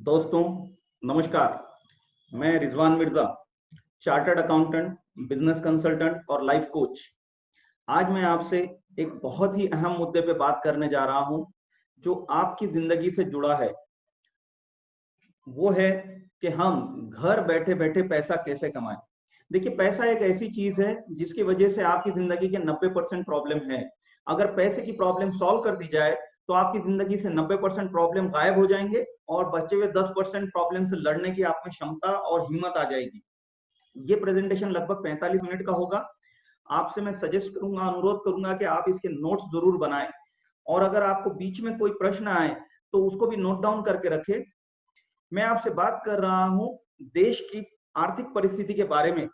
दोस्तों, नमस्कार। मैं Rizwan Mirza, chartered accountant, business consultant और लाइफ कोच। आज मैं आपसे एक बहुत ही अहम मुद्दे पे बात करने जा रहा हूं, जो आपकी जिंदगी से जुड़ा है। वो है कि हम घर बैठे बैठे पैसा कैसे कमाएं। देखिए, पैसा एक ऐसी चीज है जिसकी वजह से आपकी जिंदगी के 90% प्रॉब्लम है। अगर पैसे की प्रॉब्लम सॉल्व कर दी जाए तो आपकी जिंदगी से 90% प्रॉब्लम गायब हो जाएंगे और बचे हुए 10% प्रॉब्लम से लड़ने की आप में क्षमता और हिम्मत आ जाएगी। ये प्रेजेंटेशन लगभग 45 मिनट का होगा। आपसे मैं सजेस्ट करूंगा, अनुरोध करूंगा कि आप इसके नोट्स जरूर बनाएं, और अगर आपको बीच में कोई प्रश्न आए तो उसको भी नोट डाउन करके रखें। मैं आपसे बात कर रहा हूं देश की आर्थिक परिस्थिति के बारे में।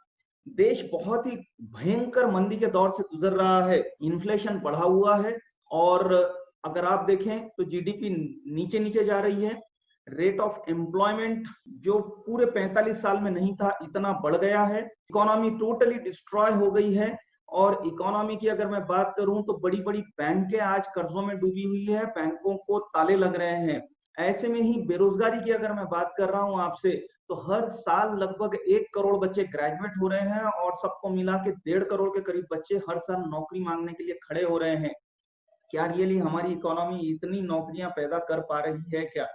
देश बहुत ही भयंकर मंदी के दौर से गुजर रहा है। इन्फ्लेशन बढ़ा हुआ है और अगर आप देखें तो जीडीपी नीचे नीचे जा रही है। रेट ऑफ एम्प्लॉयमेंट जो पूरे 45 साल में नहीं था, इतना बढ़ गया है। इकोनॉमी टोटली डिस्ट्रॉय हो गई है। और इकोनॉमी की अगर मैं बात करूं तो बड़ी बड़ी बैंकें आज कर्जों में डूबी हुई है, बैंकों को ताले लग रहे हैं। ऐसे में ही बेरोजगारी की अगर मैं बात कर रहा हूं आपसे, तो हर साल लगभग 1 करोड़ बच्चे ग्रेजुएट हो रहे हैं और सबको मिला के 1.5 करोड़ के करीब बच्चे हर साल नौकरी मांगने के लिए खड़े हो रहे हैं। क्या रियली हमारी इकोनॉमी इतनी नौकरियां पैदा कर पा रही है क्या?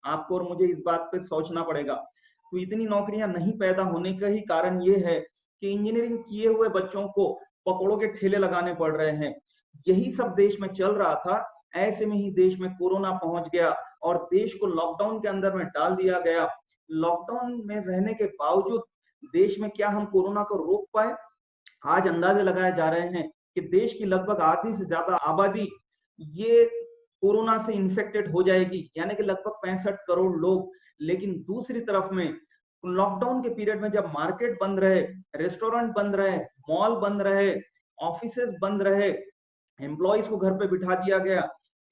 आपको और मुझे इस बात पे सोचना पड़ेगा। तो इतनी नौकरियां नहीं पैदा होने का ही कारण ये है कि इंजीनियरिंग किए हुए बच्चों को पकौड़ों के ठेले लगाने पड़ रहे हैं। यही सब देश में चल रहा था। ऐसे में ही देश में कोरोना पहुंच गया और देश को लॉकडाउन के अंदर में डाल दिया गया। लॉकडाउन में रहने के बावजूद देश में क्या हम कोरोना को रोक पाए? आज अंदाजे लगाए जा रहे हैं कि देश की लगभग आधी से ज्यादा आबादी ये कोरोना से इन्फेक्टेड हो जाएगी, यानी कि लगभग 65 करोड़ लोग। लेकिन दूसरी तरफ में लॉकडाउन के पीरियड में जब मार्केट बंद रहे, रेस्टोरेंट बंद रहे, मॉल बंद रहे, ऑफिसेस बंद रहे, एम्प्लॉयज को घर पे बिठा दिया गया,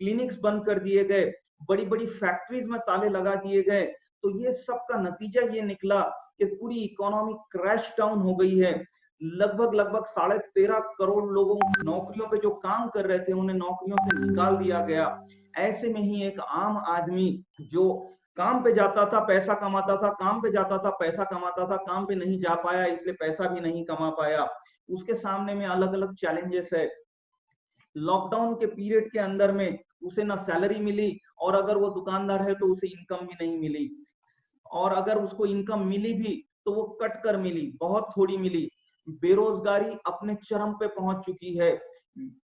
क्लिनिक्स बंद कर दिए गए, बड़ी बड़ी फैक्ट्रीज में ताले लगा दिए गए, तो ये सब का नतीजा ये निकला कि पूरी इकोनॉमी क्रैश डाउन हो गई है। लगभग लगभग 13.5 करोड़ लोगों नौकरियों पे जो काम कर रहे थे उन्हें नौकरियों से निकाल दिया गया। ऐसे में ही एक आम आदमी जो काम पे जाता था पैसा कमाता था, काम पे जाता था पैसा कमाता था, काम पे नहीं जा पाया इसलिए पैसा भी नहीं कमा पाया। उसके सामने में अलग अलग चैलेंजेस है। लॉकडाउन के पीरियड के अंदर में उसे ना सैलरी मिली, और अगर वो दुकानदार है तो उसे इनकम भी नहीं मिली, और अगर उसको इनकम मिली भी तो वो कट कर मिली, बहुत थोड़ी मिली। बेरोजगारी अपने चरम पे पहुंच चुकी है।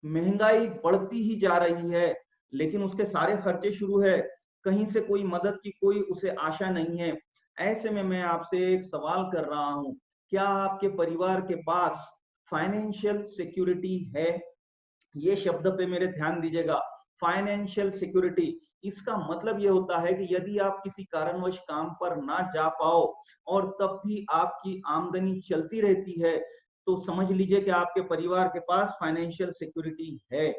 महंगाई बढ़ती ही जा रही है, लेकिन उसके सारे खर्चे शुरू है। कहीं से कोई मदद की कोई उसे आशा नहीं है। ऐसे में मैं आपसे एक सवाल कर रहा हूं, क्या आपके परिवार के पास फाइनेंशियल सिक्योरिटी है? ये शब्द पे मेरे ध्यान दीजिएगा। फाइनेंशियल सिक्योरिटी, इसका मतलब ये होता है कि यदि आप किसी कारणवश काम पर ना जा पाओ और तब भी आपकी आमदनी चलती रहती है, तो समझ लीजिए कि आपके परिवार के पास फाइनेंशियल सिक्योरिटी है।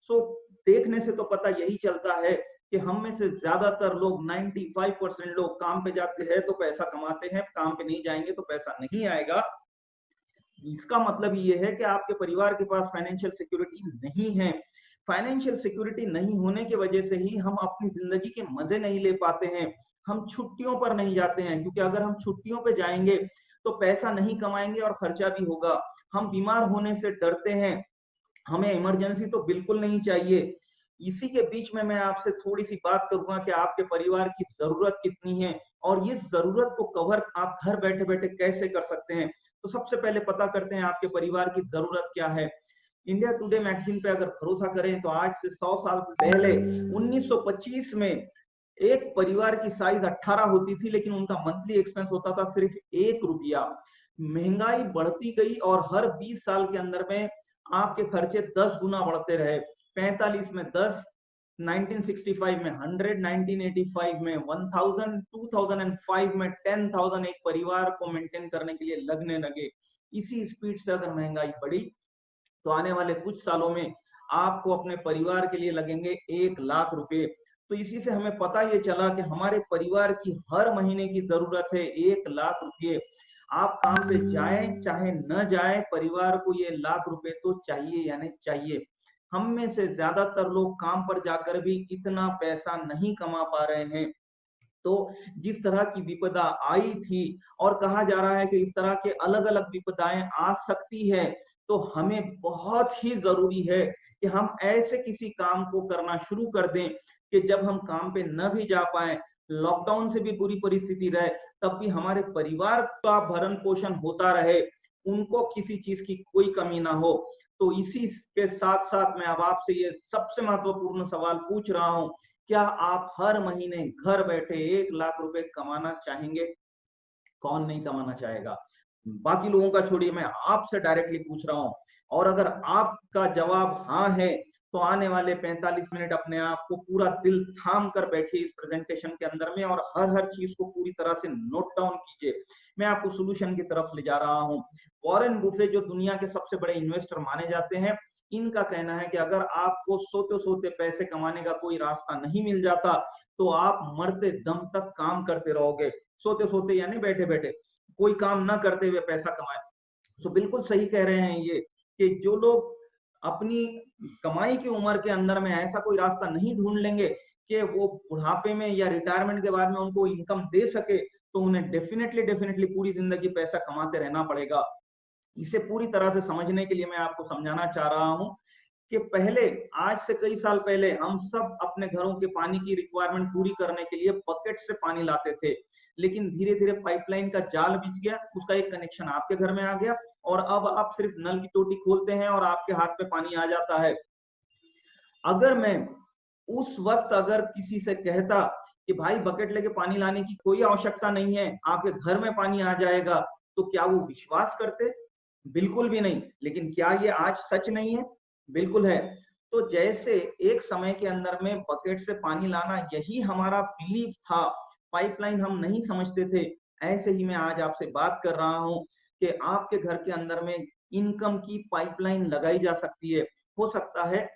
सो देखने से तो पता यही चलता है कि हम में से ज्यादातर लोग, 95% लोग काम पे जाते हैं तो पैसा कमाते हैं, काम पे नहीं जाएंगे तो पैसा नहीं आएगा। इसका मतलब ये है कि आपके परिवार के पास फाइनेंशियल सिक्योरिटी नहीं है। फाइनेंशियल सिक्योरिटी नहीं होने की वजह से ही हम अपनी जिंदगी के मजे नहीं ले पाते हैं। हम छुट्टियों पर नहीं जाते हैं, क्योंकि अगर हम छुट्टियों पे जाएंगे तो पैसा नहीं कमाएंगे और खर्चा भी होगा। हम बीमार होने से डरते हैं, हमें इमरजेंसी तो बिल्कुल नहीं चाहिए। इसी के बीच में मैं आपसे थोड़ी सी बात करूंगा कि आपके परिवार की जरूरत कितनी है और इस जरूरत को कवर आप घर बैठे बैठे कैसे कर सकते हैं। तो सबसे पहले पता करते हैं आपके परिवार की जरूरत क्या है। इंडिया टुडे मैगजीन पे अगर भरोसा करें तो आज से 100 साल से पहले 1925 में एक परिवार की साइज 18 होती थी, लेकिन उनका मंथली एक्सपेंस होता था सिर्फ 1 रुपया। महंगाई बढ़ती गई और हर 20 साल के अंदर में आपके खर्चे 10 गुना बढ़ते रहे। 45 में 10, 1965 में 100, 1985 में 1000, 2005 में 10,000 एक परिवार को मेंटेन करने के लिए लगने लगे। इसी स्पीड से अगर महंगाई बढ़ी तो आने वाले कुछ सालों में आपको अपने परिवार के लिए लगेंगे 1 लाख रुपए। तो इसी से हमें पता ये चला कि हमारे परिवार की हर महीने की जरूरत है 1 लाख रुपए। आप काम पे जाएं चाहे न जाएं, परिवार को ये लाख रुपए तो चाहिए यानी चाहिए। हम में से ज्यादातर लोग काम पर जाकर भी इतना पैसा नहीं कमा पा रहे हैं। तो जिस तरह की विपदा आई थी और कहा जा रहा है कि इस तरह के अलग-अलग विपदाएं आ सकती है, तो हमें बहुत ही जरूरी है कि हम ऐसे किसी काम को करना शुरू कर दें कि जब हम काम पे न भी जा पाए, लॉकडाउन से भी बुरी परिस्थिति रहे, तब भी हमारे परिवार का भरण पोषण होता रहे, उनको किसी चीज की कोई कमी ना हो। तो इसी के साथ साथ मैं अब आपसे ये सबसे महत्वपूर्ण सवाल पूछ रहा हूं, क्या आप हर महीने घर बैठे 1 लाख रुपए कमाना चाहेंगे? कौन नहीं कमाना चाहेगा? बाकी लोगों का छोड़िए, मैं आपसे डायरेक्टली पूछ रहा हूं। और अगर आपका जवाब हाँ है, तो आने वाले 45 मिनट अपने आप को पूरा दिल थाम कर बैठिए इस प्रेजेंटेशन के अंदर में और हर हर चीज को पूरी तरह से नोट डाउन कीजिए। मैं आपको सोल्यूशन की तरफ ले जा रहा हूं। वॉरेन बुफे जो दुनिया के सबसे बड़े इन्वेस्टर माने जाते हैं, इनका कहना है कि अगर आपको सोते सोते पैसे कमाने का कोई रास्ता नहीं मिल जाता, तो आप मरते दम तक काम करते रहोगे। सोते सोते यानी बैठे बैठे, कोई काम ना करते हुए पैसा कमाए। सो बिल्कुल सही कह रहे हैं ये, कि जो लोग अपनी कमाई की उम्र के अंदर में ऐसा कोई रास्ता नहीं ढूंढ लेंगे कि वो बुढ़ापे में या रिटायरमेंट के बाद में उनको इनकम दे सके, तो उन्हें डेफिनेटली डेफिनेटली पूरी जिंदगी पैसा कमाते रहना पड़ेगा। इसे पूरी तरह से समझने के लिए मैं आपको समझाना चाह रहा हूं कि पहले, आज से कई साल पहले, हम सब अपने घरों के पानी की रिक्वायरमेंट पूरी करने के लिए बकेट से पानी लाते थे। लेकिन धीरे धीरे पाइपलाइन का जाल बिछ गया, उसका एक कनेक्शन आपके घर में आ गया और अब आप सिर्फ नल की टोटी खोलते हैं और आपके हाथ पे पानी आ जाता है। अगर मैं उस वक्त अगर किसी से कहता कि भाई बकेट लेके पानी लाने की कोई आवश्यकता नहीं है, आपके घर में पानी आ जाएगा, तो क्या वो विश्वास करते? बिल्कुल भी नहीं। लेकिन क्या ये आज सच नहीं है? बिल्कुल है। तो जैसे एक समय के अंदर में बकेट से पानी लाना यही हमारा बिलीफ था, पाइपलाइन हम नहीं समझते थे, ऐसे ही मैं आज आपसे बात कर रहा हूं कि आपके घर के अंदर में इनकम की पाइपलाइन लगाई जा सकती है। हो सकता है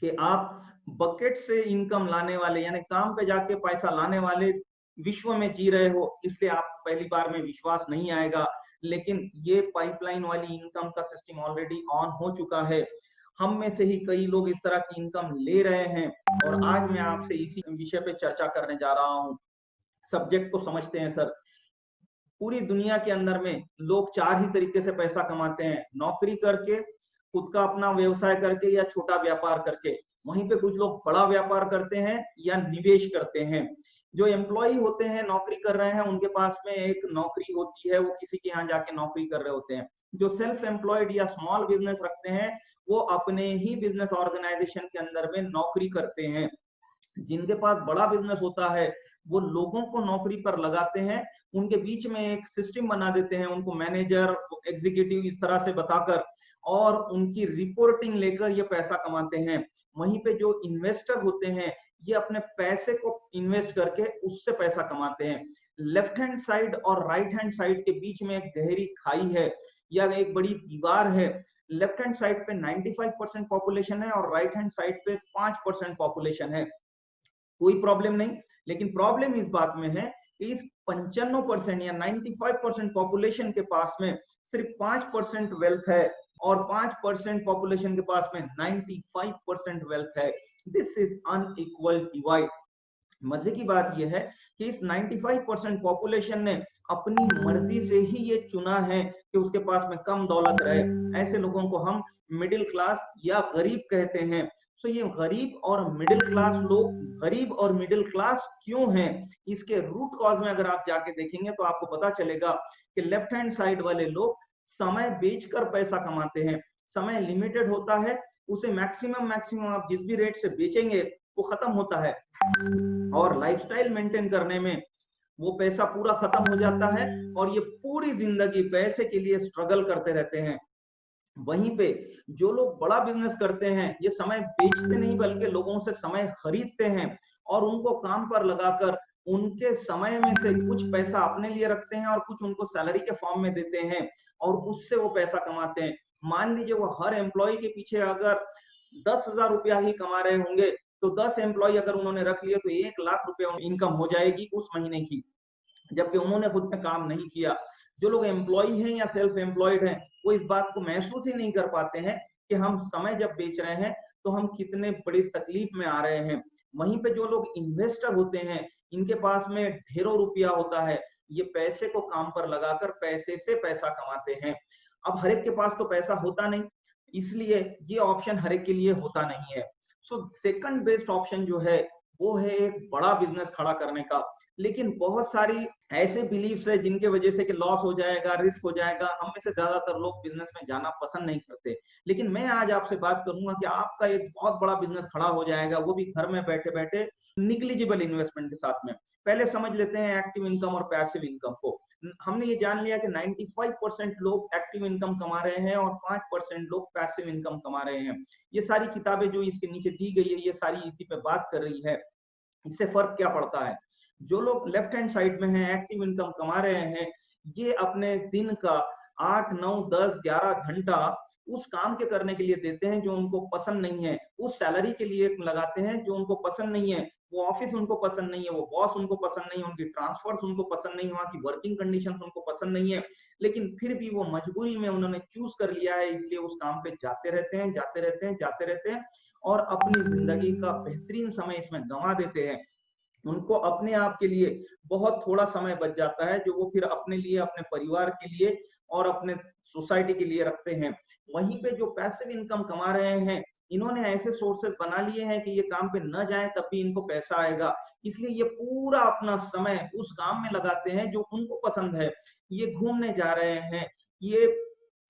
कि आप बकेट से इनकम लाने वाले, यानी काम पे जाके पैसा लाने वाले विश्व में जी रहे हो, इसलिए आप पहली बार में विश्वास नहीं आएगा। लेकिन ये पाइपलाइन वाली इनकम का सिस्टम ऑलरेडी ऑन हो चुका है। हम में से ही कई लोग इस तरह की इनकम ले रहे हैं और आज मैं आपसे इसी विषय पे चर्चा करने जा रहा हूँ। सब्जेक्ट को समझते हैं सर। पूरी दुनिया के अंदर में लोग 4 ही तरीके से पैसा कमाते हैं, नौकरी करके, खुद का अपना व्यवसाय करके या छोटा व्यापार करके। वहीं पे कुछ लोग बड़ा व्यापार करते हैं या निवेश करते हैं। जो एम्प्लॉय होते हैं, नौकरी कर रहे हैं, उनके पास में एक नौकरी होती है, वो किसी के यहाँ जाके नौकरी कर रहे होते हैं। जो सेल्फ एम्प्लॉयड या स्मॉल बिजनेस रखते हैं, वो अपने ही बिजनेस ऑर्गेनाइजेशन के अंदर में नौकरी करते हैं। जिनके पास बड़ा बिजनेस होता है, वो लोगों को नौकरी पर लगाते हैं, उनके बीच में एक सिस्टम बना देते हैं, उनको मैनेजर, एग्जीक्यूटिव इस तरह से बताकर, और उनकी रिपोर्टिंग लेकर ये पैसा कमाते हैं। वहीं पे जो इन्वेस्टर होते हैं, ये अपने पैसे को इन्वेस्ट करके उससे पैसा कमाते हैं। लेफ्ट हैंड साइड और राइट हैंड साइड के बीच में एक गहरी खाई है या एक बड़ी दीवार है। लेफ्ट हैंड साइड पे 95% पॉपुलेशन है और राइट हैंड साइड पे 5% पॉपुलेशन है। कोई प्रॉब्लम नहीं, लेकिन प्रॉब्लम इस बात में है कि इस 95% या 95% पॉपुलेशन के पास में सिर्फ 5% वेल्थ है और 5% पॉपुलेशन के पास में 95% वेल्थ है। This is unequal divide. मजे की बात यह है कि इस 95% पॉपुलेशन ने अपनी मर्जी से ही ये चुना है कि उसके पास में कम दौलत रहे। ऐसे लोगों को हम मिडिल क्लास या गरीब कहते हैं। सो ये गरीब और मिडिल क्लास लोग गरीब और मिडिल क्लास क्यों हैं, इसके रूट कॉज में अगर आप जाके देखेंगे तो आपको पता चलेगा कि लेफ्ट हैंड साइड वाले लोग समय बेचकर पैसा कमाते हैं। समय लिमिटेड होता है, उसे मैक्सिमम मैक्सिमम आप जिस भी रेट से बेचेंगे वो खत्म होता है और लाइफस्टाइल मेंटेन करने में वो पैसा पूरा खत्म हो जाता है और ये पूरी जिंदगी पैसे के लिए स्ट्रगल करते रहते हैं। वहीं पे जो लोग बड़ा बिजनेस करते हैं, ये समय बेचते नहीं बल्कि लोगों से समय खरीदते हैं और उनको काम पर लगाकर उनके समय में से कुछ पैसा अपने लिए रखते हैं और कुछ उनको सैलरी के फॉर्म में देते हैं और उससे वो पैसा कमाते हैं। मान लीजिए वो हर एम्प्लॉय के पीछे अगर 10,000 रुपया ही कमा रहे होंगे, तो 10 एम्प्लॉय अगर उन्होंने रख लिए तो 1 लाख रुपया इनकम हो जाएगी उस महीने की, जबकि उन्होंने खुद में काम नहीं किया। जो लोग एम्प्लॉय हैं या सेल्फ एम्प्लॉयड हैं, वो इस बात को महसूस ही नहीं कर पाते हैं कि हम समय जब बेच रहे हैं तो हम कितने बड़ी तकलीफ में आ रहे हैं। वहीं पे जो लोग इन्वेस्टर होते हैं, इनके पास में ढेरों रुपया होता है, ये पैसे को काम पर लगाकर पैसे से पैसा कमाते हैं। अब हर एक के पास तो पैसा होता नहीं, इसलिए ये ऑप्शन हर एक के लिए होता नहीं है। सो सेकंड बेस्ट ऑप्शन जो है वो है एक बड़ा बिजनेस खड़ा करने का। लेकिन बहुत सारी ऐसे बिलीफ्स है जिनके वजह से कि लॉस हो जाएगा, रिस्क हो जाएगा, हम में से ज्यादातर लोग बिजनेस में जाना पसंद नहीं करते। लेकिन मैं आज आपसे बात करूंगा कि आपका एक बहुत बड़ा बिजनेस खड़ा हो जाएगा, वो भी घर में बैठे बैठे निग्लिजिबल इन्वेस्टमेंट के साथ में। पहले समझ लेते हैं एक्टिव इनकम और पैसिव इनकम को। हमने ये जान लिया कि 95% लोग एक्टिव इनकम कमा रहे हैं और 5% लोग पैसिव इनकम कमा रहे हैं। ये सारी किताबें जो इसके नीचे दी गई है, ये सारी इसी पे बात कर रही है। इससे फर्क क्या पड़ता है? जो लोग लेफ्ट हैंड साइड में हैं, एक्टिव इनकम कमा रहे हैं, ये अपने दिन का 8, 9, 10, 11 घंटा उस काम के करने के लिए देते हैं जो उनको पसंद नहीं है, उस सैलरी के लिए लगाते हैं जो उनको पसंद नहीं है, वो ऑफिस उनको पसंद नहीं है, वो बॉस उनको पसंद नहीं है, उनकी ट्रांसफर्स उनको पसंद नहीं है, वहां की वर्किंग कंडीशंस उनको पसंद नहीं है, लेकिन फिर भी वो मजबूरी में उन्होंने चूज कर लिया है, इसलिए उस काम पे जाते रहते हैं, जाते रहते हैं, जाते रहते हैं और अपनी जिंदगी का बेहतरीन समय इसमें गंवा देते हैं। उनको अपने आप के लिए बहुत थोड़ा समय बच जाता है जो वो फिर अपने लिए, अपने परिवार के लिए और अपने सोसाइटी के लिए रखते हैं। वहीं पे जो पैसिव इनकम कमा रहे हैं, इन्होंने ऐसे सोर्सेस बना लिए हैं कि ये काम पे न जाए तब भी इनको पैसा आएगा, इसलिए ये पूरा अपना समय उस काम में लगाते हैं जो उनको पसंद है। ये घूमने जा रहे हैं, ये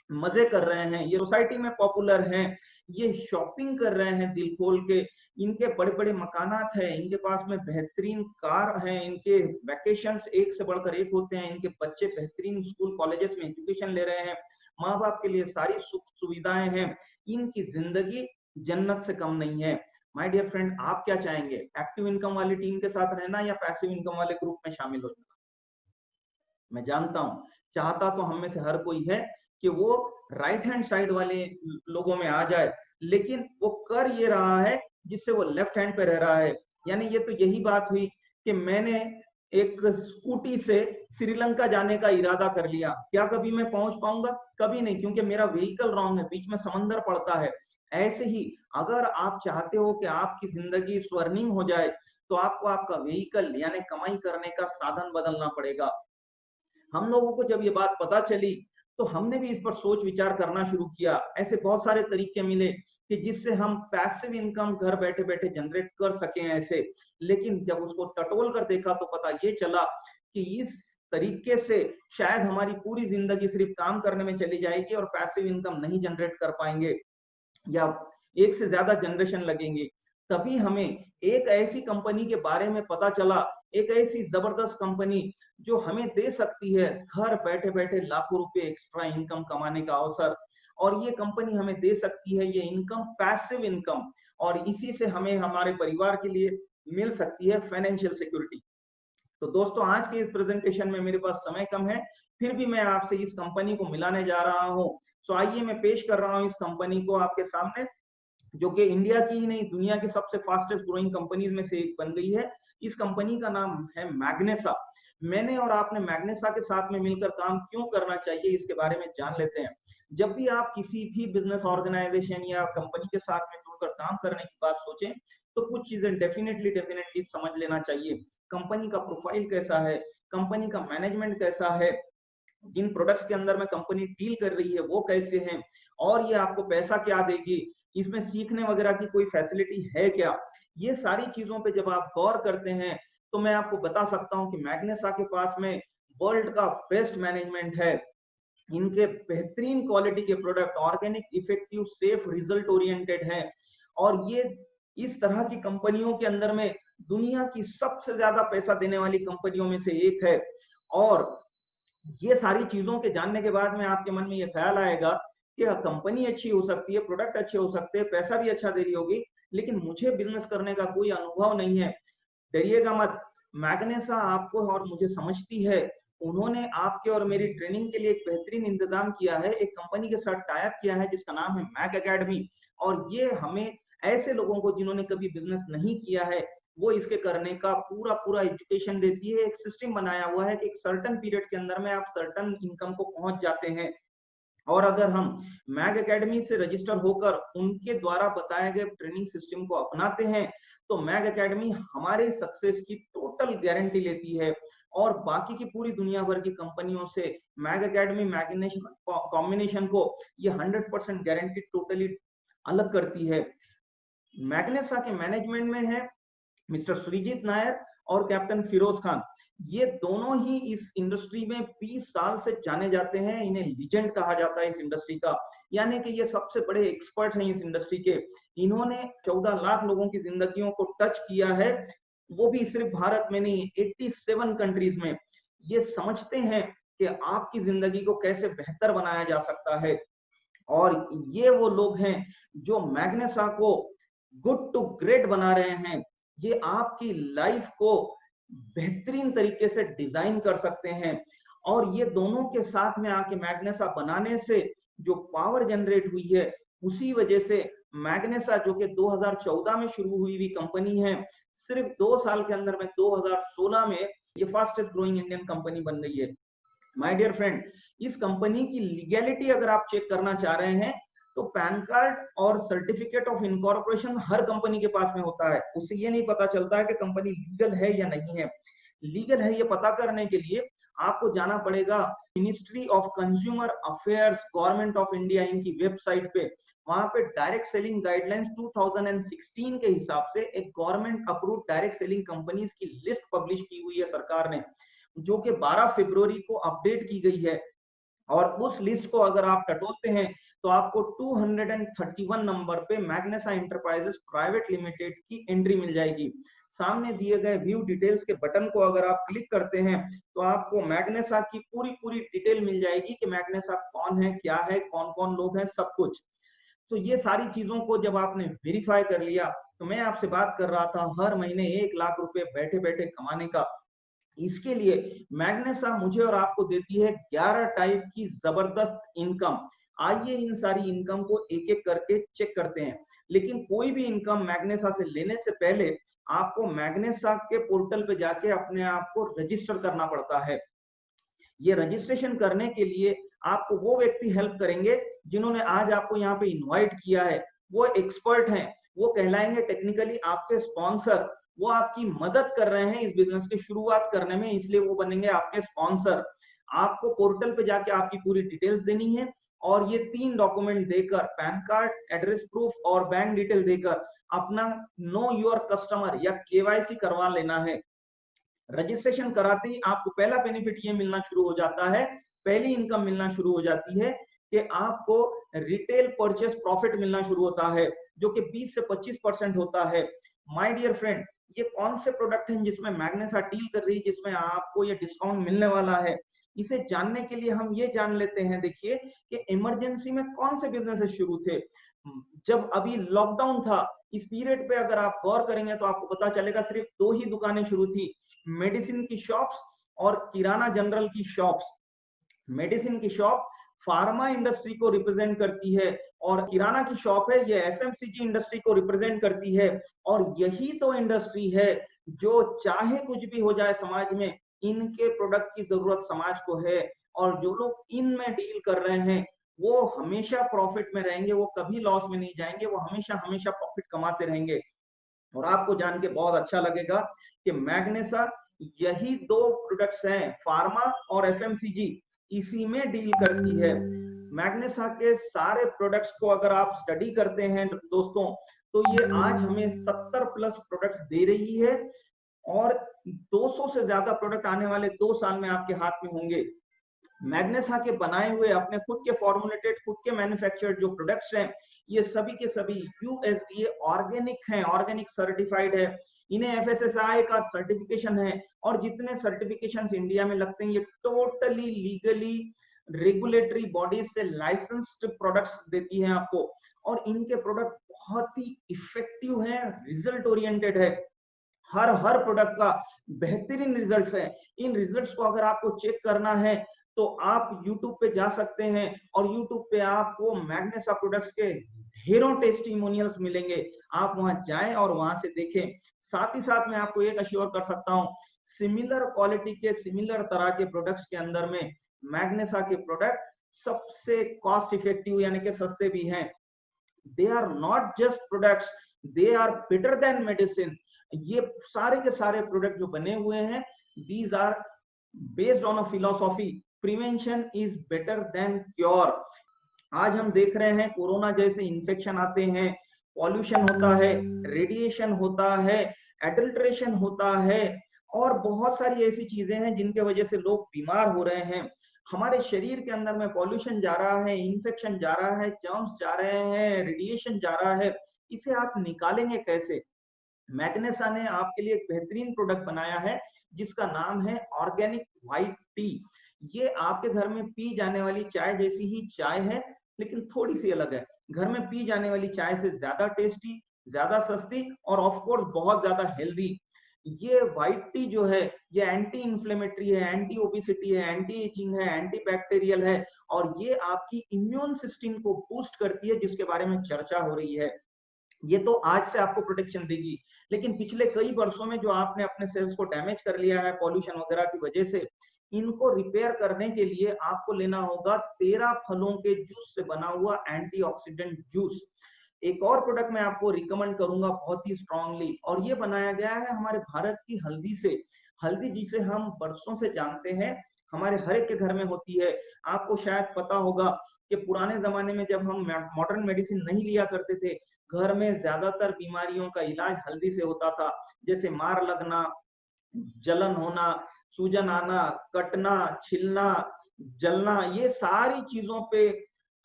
मजे कर रहे हैं, ये सोसाइटी में पॉपुलर हैं, ये शॉपिंग कर रहे हैं दिल खोल के, इनके बड़े बड़े मकानात है, इनके पास में बेहतरीन कार है, इनके वैकेशंस एक से बढ़कर एक होते हैं, इनके बच्चे बेहतरीन स्कूल कॉलेजेस में एजुकेशन ले रहे हैं, माँ बाप के लिए सारी सुख सुविधाएं हैं, इनकी जिंदगी जन्नत से कम नहीं है। माय डियर फ्रेंड, आप क्या चाहेंगे? एक्टिव इनकम वाली टीम के साथ रहना या पैसिव इनकम वाले ग्रुप में शामिल हो जाना? मैं जानता हूं चाहता तो हम में से हर कोई है कि वो राइट हैंड साइड वाले लोगों में आ जाए, लेकिन वो कर ये रहा है जिससे वो लेफ्ट हैंड पे रह रहा है। यानी ये तो यही बात हुई कि मैंने एक स्कूटी से श्रीलंका जाने का इरादा कर लिया, क्या कभी मैं पहुंच पाऊंगा? कभी नहीं, क्योंकि मेरा व्हीकल रॉन्ग है, बीच में समंदर पड़ता है। ऐसे ही अगर आप चाहते हो कि आपकी जिंदगी स्वर्णिम हो जाए, तो आपको आपका व्हीकल यानी कमाई करने का साधन बदलना पड़ेगा। हम लोगों को जब ये बात पता चली तो हमने भी इस पर सोच विचार करना शुरू किया। ऐसे बहुत सारे तरीके मिले कि जिससे हम पैसिव इनकम घर बैठे बैठे जनरेट कर सकें ऐसे। लेकिन जब उसको टटोल कर देखा तो पता ये चला कि इस तरीके से शायद हमारी पूरी जिंदगी सिर्फ काम करने में चली जाएगी और पैसिव इनकम नहीं जनरेट कर पाएंगे, या एक से ज्यादा जनरेशन लगेंगे। तभी हमें एक ऐसी कंपनी के बारे में पता चला, एक ऐसी जबरदस्त कंपनी जो हमें दे सकती है घर बैठे बैठे लाखों रुपए एक्स्ट्रा इनकम कमाने का अवसर। और ये कंपनी हमें दे सकती है ये इनकम, पैसिव इनकम, और इसी से हमें हमारे परिवार के लिए मिल सकती है फाइनेंशियल सिक्योरिटी। तो दोस्तों, आज के इस प्रेजेंटेशन में मेरे पास समय कम है, फिर भी मैं आपसे इस कंपनी को मिलाने जा रहा हूं। सो आइए मैं पेश कर रहा हूं इस कंपनी को आपके सामने, जो कि इंडिया की ही नहीं दुनिया की सबसे फास्टेस्ट ग्रोइंग कंपनीज में से एक बन गई है। इस कंपनी का नाम है मैग्नेसा। मैंने और आपने मैग्नेसा के साथ में मिलकर काम क्यों करना चाहिए, इसके बारे में जान लेते हैं। जब भी आप किसी भी बिजनेस ऑर्गेनाइजेशन या कंपनी के साथ में जुड़कर काम करने की बात सोचें, तो कुछ चीजें डेफिनेटली समझ लेना चाहिए। कंपनी का प्रोफाइल कैसा है, कंपनी का मैनेजमेंट कैसा है, जिन प्रोडक्ट्स के अंदर में कंपनी डील कर रही है वो कैसे हैं, और ये आपको पैसा क्या देगी, इसमें सीखने वगैरह की कोई फैसिलिटी है क्या। ये सारी चीजों पे जब आप गौर करते हैं तो मैं आपको बता सकता हूं कि मैग्नेसा के पास में वर्ल्ड का बेस्ट मैनेजमेंट है। इनके बेहतरीन क्वालिटी के product organic, effective, safe, result oriented है। और ये इस तरह की कंपनियों के अंदर में दुनिया की सबसे ज्यादा पैसा देने वाली कंपनियों में से एक है। और ये सारी चीजों के जानने के बाद में आपके मन में ये ख्याल आएगा कि कंपनी अच्छी हो सकती है, प्रोडक्ट अच्छे हो सकते हैं, पैसा भी अच्छा दे रही होगी, लेकिन मुझे बिजनेस करने का कोई अनुभव नहीं है। डरिएगा मत, मैग्नेसा आपको और मुझे समझती है। उन्होंने आपके और मेरी ट्रेनिंग के लिए एक बेहतरीन इंतजाम किया है, एक कंपनी के साथ टाई अप किया है जिसका नाम है मैक एकेडमी। और ये हमें ऐसे लोगों को जिन्होंने कभी बिजनेस नहीं किया है वो इसके करने का पूरा पूरा एजुकेशन देती है। एक सिस्टम बनाया हुआ है कि एक सर्टेन पीरियड के अंदर में आप सर्टेन इनकम को पहुंच जाते हैं। और अगर हम मैग एकेडमी से रजिस्टर होकर उनके द्वारा बताए गए ट्रेनिंग सिस्टम को अपनाते हैं तो मैग एकेडमी हमारे सक्सेस की टोटल गारंटी लेती है और बाकी की पूरी दुनिया भर की कंपनियों से मैग एकेडमी मैग्नेशन कॉम्बिनेशन को ये 100% गारंटी टोटली अलग करती है। मैग्नेसा के मैनेजमेंट में है मिस्टर श्रीजीत नायर और कैप्टन फिरोज खान। ये दोनों ही इस इंडस्ट्री में 20 साल से जाने जाते हैं, इन्हें लीजेंड कहा जाता है इस इंडस्ट्री का, यानी कि ये सबसे बड़े एक्सपर्ट हैं इस इंडस्ट्री के। इन्होंने 14 लाख लोगों की जिंदगियों को टच किया है, वो भी सिर्फ भारत में नहीं, 87 कंट्रीज में। ये समझते हैं कि आपकी जिंदगी को कैसे बेहतर बनाया जा सकता है, और ये वो लोग हैं जो मैग्नेसा को गुड टू ग्रेट बना रहे हैं। ये आपकी लाइफ को बेहतरीन तरीके से डिजाइन कर सकते हैं, और ये दोनों के साथ में आके मैग्नेसा बनाने से जो पावर जनरेट हुई है, उसी वजह से मैग्नेसा जो कि 2014 में शुरू हुई कंपनी है, सिर्फ 2 साल के अंदर में 2016 में ये फास्टेस्ट ग्रोइंग इंडियन कंपनी बन गई है। माय डियर फ्रेंड, इस कंपनी की लीगैलिटी अगर आप चेक करना चाह रहे हैं तो पैन कार्ड और certificate of incorporation her company के पास में होता है। उससे ये नहीं पता चलता है कि कंपनी लीगल है या नहीं है। लीगल है ये पता करने के लिए आपको जाना पड़ेगा ministry of consumer affairs government of India इनकी वेबसाइट पे। वहां पे डायरेक्ट सेलिंग गाइडलाइंस 2016 के हिसाब से एक government approved direct selling companies की लिस्ट पब्लिश की हुई है सरकार ने, जो कि 12 फरवरी को अपडेट की गई है। और उस लिस्ट को अगर आप टटोलते हैं तो आपको 231 नंबर पे मैग्नेसा एंटरप्राइजेस प्राइवेट लिमिटेड की एंट्री मिल जाएगी। सामने दिए गए व्यू डिटेल्स के बटन को अगर आप क्लिक करते हैं तो आपको मैग्नेसा की पूरी डिटेल मिल जाएगी कि मैग्नेसा कौन है, क्या है, कौन कौन लोग हैं, सब कुछ। तो ये सारी चीजों को जब आपने वेरीफाई कर लिया, तो मैं आपसे बात कर रहा था हर महीने 1 लाख रुपए बैठे बैठे कमाने का। इसके लिए मैग्नेसा मुझे और आपको देती है 11 टाइप की जबरदस्त इनकम। आइए इन सारी इनकम को एक एक करके चेक करते हैं। लेकिन कोई भी इनकम मैग्नेसा से लेने से पहले आपको मैग्नेसा के पोर्टल पे जाके अपने आप को रजिस्टर करना पड़ता है। ये रजिस्ट्रेशन करने के लिए आपको वो व्यक्ति हेल्प करेंगे जिन्होंने आज आपको यहाँ पे इनवाइट किया है। वो एक्सपर्ट हैं, वो कहलाएंगे टेक्निकली आपके स्पॉन्सर। वो आपकी मदद कर रहे हैं इस बिजनेस की शुरुआत करने में, इसलिए वो बनेंगे आपके स्पॉन्सर। आपको पोर्टल पे जाके आपकी पूरी डिटेल्स देनी है और ये 3 डॉक्यूमेंट देकर, पैन कार्ड, एड्रेस प्रूफ और बैंक डिटेल देकर अपना नो योर कस्टमर या केवाईसी करवा लेना है। रजिस्ट्रेशन कराते ही आपको पहला बेनिफिट ये मिलना शुरू हो जाता है, पहली इनकम मिलना शुरू हो जाती है कि आपको रिटेल परचेस प्रॉफिट मिलना शुरू होता है, जो कि 20 से 25% होता है। माय डियर फ्रेंड, ये कौन से प्रोडक्ट हैं जिसमें मैग्नेसा डील कर रही है, जिसमें आपको ये डिस्काउंट मिलने वाला है? इसे जानने के लिए हम ये जान लेते हैं, देखिए कि इमरजेंसी में कौन से बिजनेसेस शुरू थे। जब अभी लॉकडाउन था, इस पीरियड पे अगर आप गौर करेंगे तो आपको पता चलेगा सिर्फ 2 ही दुकानें शुरू थी, मेडिसिन की शॉप्स और किराना जनरल की शॉप्स। मेडिसिन की शॉप फार्मा इंडस्ट्री को रिप्रेजेंट करती है और किराना की शॉप है ये एफएमसीजी इंडस्ट्री को रिप्रेजेंट करती है। और यही तो इंडस्ट्री है जो चाहे कुछ भी हो जाए समाज में, इनके प्रोडक्ट की जरूरत समाज को है, और जो लोग इनमें डील कर रहे हैं वो हमेशा प्रॉफिट में रहेंगे, वो कभी लॉस में नहीं जाएंगे, वो हमेशा हमेशा प्रॉफिट कमाते रहेंगे। और आपको जान के बहुत अच्छा लगेगा कि मैग्नेसा यही 2 प्रोडक्ट्स हैं, फार्मा और एफएमसीजी, इसी में डील करती है। मैग्नेसा के सारे प्रोडक्ट्स को अगर आप स्टडी करते हैं दोस्तों, तो ये आज हमें 70 प्लस प्रोडक्ट्स दे रही है और 200 से ज्यादा प्रोडक्ट आने वाले 2 साल में आपके हाथ में होंगे। मैग्नेसा के बनाए हुए अपने खुद के फॉर्मुलेटेड, खुद के मैन्युफैक्चर्ड जो प्रोडक्ट्स हैं, ये सभी के सभी यूएसडीए ऑर्गेनिक हैं, ऑर्गेनिक सर्टिफाइड है। इन्हें एफएसएसआई का सर्टिफिकेशन है, और जितने सर्टिफिकेशंस इंडिया में लगते हैं ये टोटली लीगली रेगुलेटरी बॉडीज से लाइसेंस्ड प्रोडक्ट्स देती हैं आपको। और इनके प्रोडक्ट बहुत ही इफेक्टिव हैं, रिजल्ट ओरिएंटेड है। हर प्रोडक्ट का बेहतरीन रिजल्ट्स है। इन रिजल्ट्स को अगर आपको चेक करना है तो आप YouTube पे जा सकते हैं, और YouTube पे आपको मैग्नेसा प्रोडक्ट्स के ढेरों टेस्टिमोनियल्स मिलेंगे। आप वहां जाएं और वहां से देखें। साथ ही साथ मैं आपको एक अश्योर कर सकता हूं, सिमिलर क्वालिटी के, सिमिलर तरह के प्रोडक्ट्स के अंदर में मैग्नेसा के प्रोडक्ट सबसे कॉस्ट इफेक्टिव यानी कि सस्ते भी हैं। They are not just products they are better than medicine. ये सारे के सारे प्रोडक्ट जो बने हुए हैं, these are based on a philosophy, prevention is better than cure. आज हम देख रहे हैं कोरोना जैसे इन्फेक्शन आते हैं, पॉल्यूशन होता है, रेडिएशन होता है, एडल्ट्रेशन होता है, और बहुत सारी ऐसी चीजें हैं जिनके वजह से लोग बीमार हो रहे हैं। हमारे शरीर के अंदर में पॉल्यूशन जा रहा है, इन्फेक्शन जा रहा है, जर्म्स जा रहे हैं, रेडिएशन जा रहा है। इसे आप निकालेंगे कैसे? मैग्नेसा ने आपके लिए एक बेहतरीन प्रोडक्ट बनाया है जिसका नाम है ऑर्गेनिक व्हाइट टी। ये आपके घर में पी जाने वाली चाय जैसी ही चाय है, लेकिन थोड़ी सी अलग है। घर में पी जाने वाली चाय से ज्यादा टेस्टी, ज्यादा सस्ती, और ऑफ कोर्स बहुत ज्यादा हेल्दी। ये व्हाइट टी जो है, ये एंटी इंफ्लेमेटरी है, एंटी ओबेसिटी है, एंटी एजिंग है, एंटी बैक्टीरियल है, और ये आपकी इम्यून सिस्टम को बूस्ट करती है, जिसके बारे में चर्चा हो रही है। ये तो आज से आपको प्रोटेक्शन देगी, लेकिन पिछले कई वर्षों में जो आपने अपने सेल्स को डैमेज कर लिया है पॉल्यूशन वगैरह की वजह से, इनको रिपेयर करने के लिए आपको लेना होगा 13 फलों के जूस से बना हुआ एंटीऑक्सीडेंट जूस। एक और प्रोडक्ट मैं आपको रिकमेंड करूंगा बहुत ही स्ट्रांगली, और ये बनाया गया है हमारे भारत की हल्दी से। हल्दी जिसे हम बरसों से जानते हैं, हमारे हर एक के घर में होती है। आपको शायद पता होगा कि पुराने जमाने में जब हम मॉडर्न मेडिसिन नहीं लिया करते थे, घर में ज्यादातर बीमारियों का इलाज हल्दी से होता था, जैसे मार लगना, जलन होना, सूजन आना, कटना, छिलना, जलना, ये सारी चीजों पे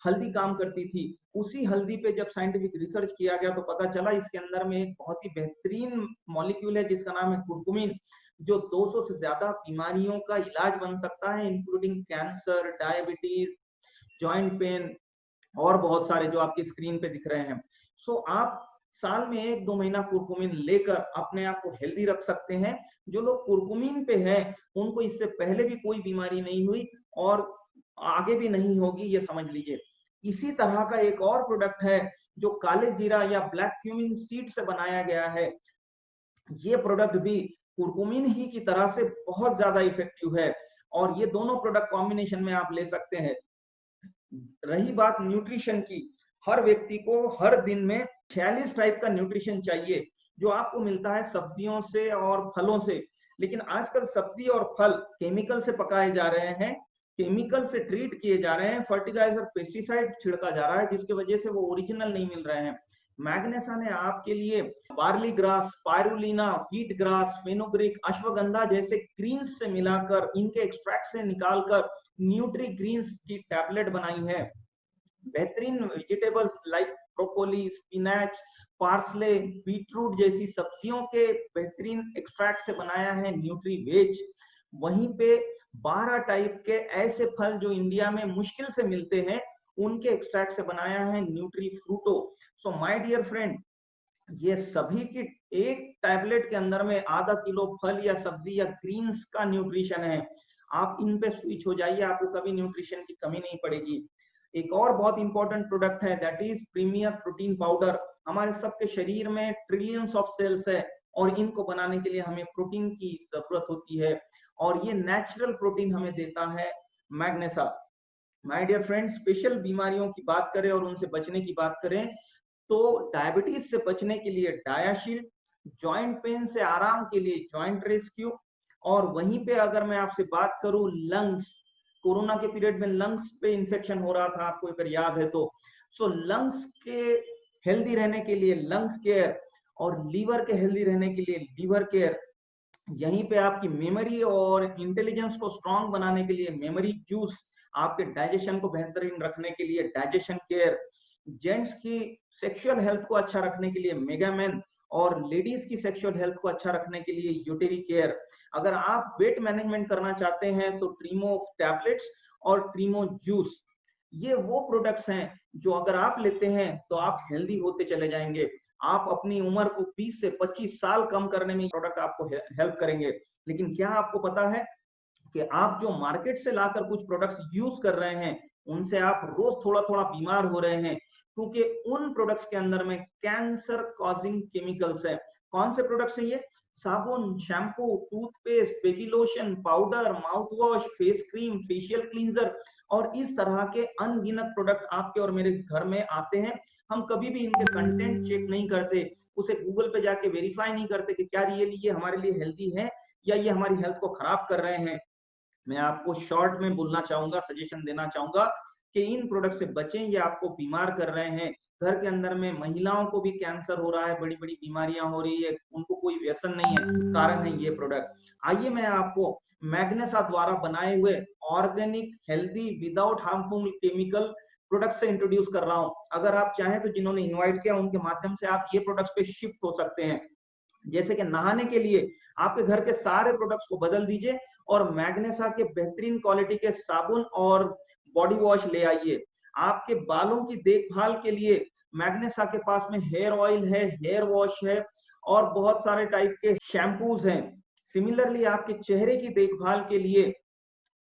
हल्दी काम करती थी। उसी हल्दी पे जब साइंटिफिक रिसर्च किया गया तो पता चला इसके अंदर में एक बहुत ही बेहतरीन मॉलिक्यूल है जिसका नाम है कुरकुमिन, जो 200 से ज्यादा बीमारियों का इलाज बन सकता है, including cancer, diabetes, joint pain, और बहुत सारे जो आपकी स्क्रीन पे दिख रहे हैं। सो आप साल में 1-2 महीना कुरकुमिन लेकर अपने आप को हेल्दी रख सकते हैं। जो लोग कुरकुमिन पे हैं, उनको इससे पहले भी कोई बीमारी नहीं हुई और आगे भी नहीं होगी, ये समझ लीजिए। इसी तरह का एक और प्रोडक्ट है जो काले जीरा या ब्लैक क्यूमिन सीड से बनाया गया है। ये प्रोडक्ट भी कुरकुमिन ही की तरह से बहुत ज्यादा इफेक्टिव है, और ये दोनों प्रोडक्ट कॉम्बिनेशन में आप ले सकते हैं। रही बात न्यूट्रिशन की, हर व्यक्ति को हर दिन में 46 टाइप का न्यूट्रिशन चाहिए, जो आपको मिलता है सब्जियों से और फलों से। लेकिन आजकल सब्जी और फल केमिकल से पकाए जा रहे हैं, केमिकल से ट्रीट किए जा रहे हैं, फर्टिलाइजर, पेस्टिसाइड छिड़का जा रहा है, जिसकी वजह से वो ओरिजिनल नहीं मिल रहे हैं। मैग्नेसा ने आपके लिए barley grass, spirulina, wheat grass, fenugreek, ashwagandha जैसे ग्रीन्स से मिलाकर, इनके एक्सट्रैक्ट से निकालकर न्यूट्री ग्रीन्स की टैबलेट बनाई है। बेहतरीन vegetables like broccoli, spinach, parsley, beetroot जैसी सब्जियों के बेहतरीन एक्सट्रैक्ट से बनाया है न्यूट्री वेज। वहीं पे 12 टाइप के ऐसे फल जो इंडिया में मुश्किल से मिलते हैं, उनके एक्सट्रैक्ट से बनाया है Nutri Fruto. So my dear friend, ये सभी की एक टैबलेट के अंदर में आधा किलो फल या सब्जी या ग्रीन्स का न्यूट्रिशन है। आप इन पे स्विच हो जाइए, आपको कभी न्यूट्रिशन की कमी नहीं पड़ेगी। एक और बहुत इंपॉर्टेंट प्रोडक्ट है, that is premier protein powder. हमारे सबके शरीर में ट्रिलियंस ऑफ सेल्स है, और इनको बनाने के लिए हमें प्रोटीन की जरूरत होती है, और ये नेचुरल प्रोटीन हमें देता है मैग्नेसा। माय डियर फ्रेंड्स, स्पेशल बीमारियों की बात करें और उनसे बचने की बात करें, तो डायबिटीज से बचने के लिए डायाशील्ड, जॉइंट पेन से आराम के लिए जॉइंट रेस्क्यू, और वहीं पे अगर मैं आपसे बात करूं लंग्स, कोरोना के पीरियड में लंग्स पे इंफेक्शन हो रहा था, आपको अगर याद है तो। सो लंग्स के हेल्दी रहने के लिए लंग्स केयर, और लीवर के हेल्दी रहने के लिए लीवर केयर। यहीं पे आपकी मेमोरी और इंटेलिजेंस को स्ट्रांग बनाने के लिए मेमोरी जूस, आपके डाइजेशन को बेहतरीन रखने के लिए डाइजेशन केयर, जेंट्स की सेक्सुअल हेल्थ को अच्छा रखने के लिए मेगामेन, और लेडीज की सेक्सुअल हेल्थ को अच्छा रखने के लिए यूटेरी केयर। अगर आप वेट मैनेजमेंट करना चाहते हैं तो ट्रीमो टैबलेट्स और ट्रीमो जूस, ये वो प्रोडक्ट्स हैं जो अगर आप लेते हैं तो आप हेल्दी होते चले जाएंगे। आप अपनी उम्र को 20 से 25 साल कम करने में प्रोडक्ट आपको हेल्प करेंगे। लेकिन क्या आपको पता है कि आप जो मार्केट से लाकर कुछ प्रोडक्ट्स यूज कर रहे हैं, उनसे आप रोज थोड़ा थोड़ा बीमार हो रहे हैं, क्योंकि उन प्रोडक्ट्स के अंदर में कैंसर कॉजिंग केमिकल्स है। कौन से प्रोडक्ट्स है ये? साबुन, shampoo, toothpaste, baby lotion, powder, mouth wash, face cream, facial cleanser, और इस तरह के अनगिनत प्रोडक्ट आपके और मेरे घर में आते हैं। हम कभी भी इनके कंटेंट चेक नहीं करते, उसे गूगल पे जाके वेरीफाई नहीं करते कि क्या रियली ये हमारे लिए हेल्दी है या ये हमारी हेल्थ को खराब कर रहे हैं। मैं आपको शॉर्ट में बोलना चाहूंगा, सजेशन देना चाहूंगा कि इन प्रोडक्ट से बचें, ये आपको बीमार कर रहे हैं। घर के अंदर में महिलाओं को भी कैंसर हो रहा है, बड़ी बड़ी बीमारियां हो रही है, उनको कोई व्यसन नहीं है, कारण है ये प्रोडक्ट। आइए मैं आपको मैग्नेसा द्वारा बनाए हुए organic healthy without harmful chemical product से इंट्रोड्यूस कर रहा हूं। अगर आप चाहें तो जिन्होंने इन्वाइट किया उनके माध्यम से आप ये प्रोडक्ट्स पे शिफ्ट हो सकते हैं। जैसे कि नहाने के लिए आपके घर के सारे प्रोडक्ट्स को बदल दीजिए और मैग्नेसा के बेहतरीन क्वालिटी के साबुन और बॉडी वॉश ले आइए। आपके बालों की देखभाल के लिए मैग्नेसा के पास में हेयर ऑयल है, हेयर वॉश है और बहुत सारे टाइप के शैम्पूज हैं। सिमिलरली आपके चेहरे की देखभाल के लिए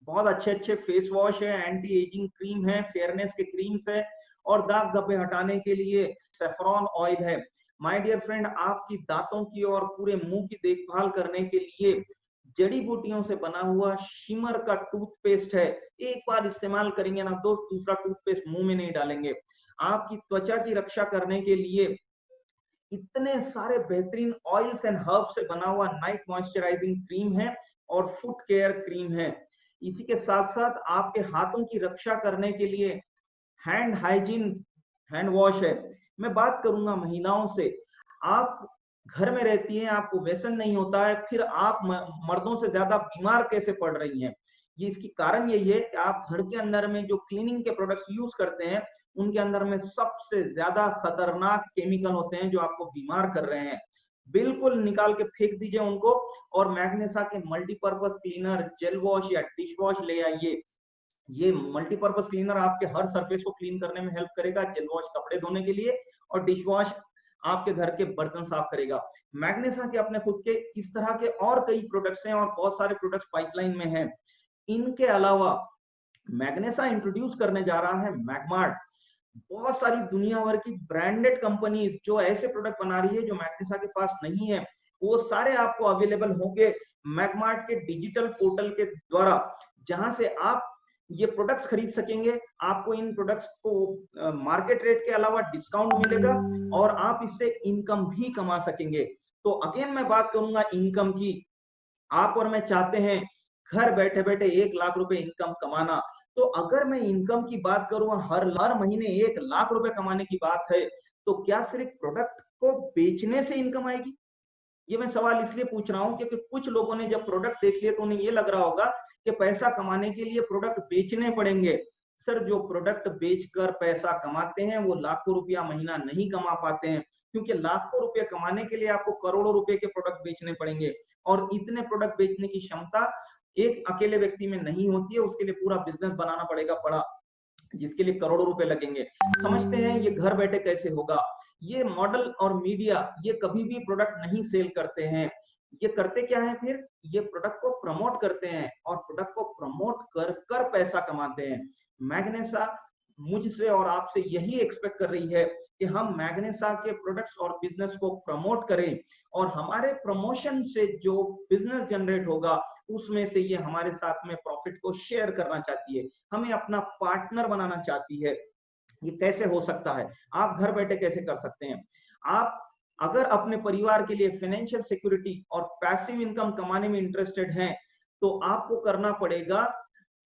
बहुत अच्छे अच्छे फेस वॉश है, एंटी एजिंग क्रीम है, फेयरनेस के क्रीम्स है और दाग धब्बे हटाने के लिए सेफ्रॉन ऑयल है। माय डियर फ्रेंड, आपकी दांतों की और पूरे मुंह की देखभाल करने के लिए जड़ी बूटियों से बना हुआ शिमर का टूथपेस्ट है। एक बार इस्तेमाल करेंगे ना दोस्त, दूसरा टूथपेस्ट मुंह में नहीं डालेंगे। आपकी त्वचा की रक्षा करने के लिए इतने सारे बेहतरीन ऑयल्स एंड हर्ब्स से बना हुआ नाइट मॉइस्चराइजिंग क्रीम है और फुट केयर क्रीम है। इसी के साथ साथ आपके हाथों की रक्षा करने के लिए हैंड हाइजीन हैंड वॉश है। मैं बात करूंगा महिलाओं से। आप घर में रहती हैं, आपको व्यसन नहीं होता है, फिर आप मर्दों से ज्यादा बीमार कैसे पड़ रही हैं? ये इसकी कारण यही है कि आप घर के अंदर में जो क्लीनिंग के प्रोडक्ट्स यूज करते हैं उनके अंदर में सबसे ज्यादा खतरनाक केमिकल होते हैं जो आपको बीमार कर रहे हैं। बिल्कुल निकाल के फेंक दीजिए उनको और मैग्नेसा के मल्टीपर्पज क्लीनर, जेल वॉश या डिश वॉश ले आइए। ये मल्टीपर्पज क्लीनर आपके हर सरफेस को क्लीन करने में हेल्प करेगा। जेल वॉश कपड़े धोने के लिए और डिश वॉश आपके घर के बर्तन साफ करेगा। मैग्नेसा के अपने खुद के इस तरह के और कई प्रोडक्ट्स हैं और बहुत सारे प्रोडक्ट्स पाइपलाइन में हैं। इनके अलावा मैग्नेसा इंट्रोड्यूस करने जा रहा है मैगमार्ट। बहुत सारी दुनिया भर की ब्रांडेड कंपनीज जो ऐसे प्रोडक्ट बना रही है जो मैग्नेसा के पास नहीं है, वो सारे आपको अवेलेबल होंगे मैगमार्ट के डिजिटल पोर्टल के द्वारा, जहां से आप ये प्रोडक्ट्स खरीद सकेंगे। आपको इन प्रोडक्ट्स को मार्केट रेट के अलावा डिस्काउंट मिलेगा और आप इससे इनकम भी कमा सकेंगे। तो अगेन मैं बात करूंगा इनकम की। आप और मैं चाहते हैं घर बैठे बैठे 1 लाख रुपए इनकम कमाना। तो अगर मैं इनकम की बात करूं, हर महीने 1 लाख रुपए कमाने की बात है, तो क्या सिर्फ प्रोडक्ट को बेचने से इनकम आएगी? ये मैं सवाल इसलिए पूछ रहा हूं क्योंकि कुछ लोगों ने जब प्रोडक्ट देख लिए तो उन्हें ये लग रहा होगा कि पैसा कमाने के लिए प्रोडक्ट बेचने पड़ेंगे। सर, जो प्रोडक्ट बेचकर पैसा कमाते हैं वो लाखों रुपया महीना नहीं कमा पाते हैं, क्योंकि लाखों रुपए कमाने के लिए आपको करोड़ों रुपए के प्रोडक्ट बेचने पड़ेंगे और इतने प्रोडक्ट बेचने की क्षमता एक अकेले व्यक्ति में नहीं होती है। उसके लिए पूरा बिजनेस बनाना पड़ेगा बड़ा, जिसके लिए करोड़ों रुपए लगेंगे। समझते हैं ये घर बैठे कैसे होगा। ये मॉडल और मीडिया ये कभी भी प्रोडक्ट नहीं सेल करते हैं। ये करते क्या है, फिर ये प्रोडक्ट को प्रमोट करते हैं और प्रोडक्ट को प्रमोट कर कर पैसा कमाते हैं। मैग्नेसा मुझसे और आपसे यही एक्सपेक्ट कर रही है कि हम मैग्नेसा के प्रोडक्ट्स और बिजनेस को प्रमोट करें और हमारे प्रमोशन से जो बिजनेस जनरेट होगा उसमें से ये हमारे साथ में प्रॉफिट को शेयर करना चाहती है, हमें अपना पार्टनर बनाना चाहती है। ये कैसे हो सकता है? आप घर बैठे कैसे कर सकते हैं? आप अगर अपने परिवार के लिए फाइनेंशियल सिक्योरिटी और पैसिव इनकम कमाने में इंटरेस्टेड हैं, तो आपको करना पड़ेगा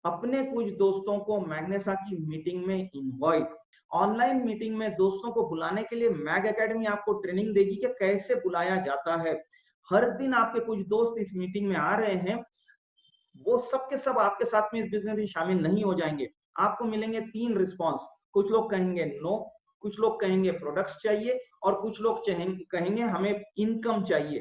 अपने कुछ दोस्तों को मैग्नेसा की मीटिंग में इनवाइट। ऑनलाइन मीटिंग में दोस्तों को बुलाने के लिए मैग एकेडमी आपको ट्रेनिंग देगी कि कैसे बुलाया जाता है। हर दिन आपके कुछ दोस्त इस मीटिंग में आ रहे हैं, वो सब के सब आपके साथ में इस बिजनेस में शामिल नहीं हो जाएंगे। आपको मिलेंगे 3 रिस्पॉन्स। कुछ लोग कहेंगे नो, कुछ लोग कहेंगे प्रोडक्ट्स चाहिए और कुछ लोग कहेंगे हमें इनकम चाहिए।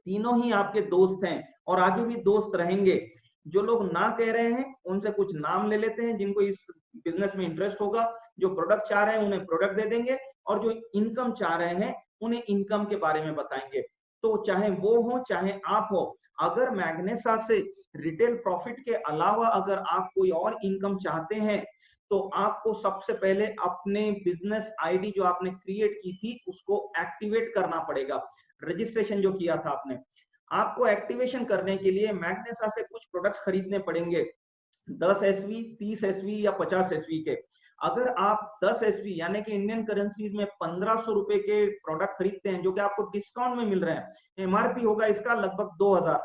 तीनों ही आपके दोस्त हैं और आगे भी दोस्त रहेंगे। जो लोग ना कह रहे हैं उनसे कुछ नाम ले लेते हैं जिनको इस बिजनेस में इंटरेस्ट होगा। जो प्रोडक्ट चाह रहे हैं उन्हें प्रोडक्ट दे देंगे और जो इनकम चाह रहे हैं उन्हें इनकम के बारे में बताएंगे। तो चाहे वो हो चाहे आप हो, अगर मैग्नेसा से रिटेल प्रॉफिट के अलावा अगर आप कोई और इनकम चाहते हैं तो आपको सबसे पहले अपने बिजनेस आईडी जो आपने क्रिएट की थी उसको एक्टिवेट करना पड़ेगा। रजिस्ट्रेशन जो किया था आपने, आपको एक्टिवेशन करने के लिए मैग्नेसा से कुछ प्रोडक्ट्स खरीदने पड़ेंगे, 10 एसवी, 30 एसवी या 50 एसवी के। अगर आप 10 एसवी यानी कि इंडियन करेंसीज में 1500 रुपए के प्रोडक्ट खरीदते हैं जो कि आपको डिस्काउंट में मिल रहे हैं, एमआरपी होगा इसका लगभग 2000,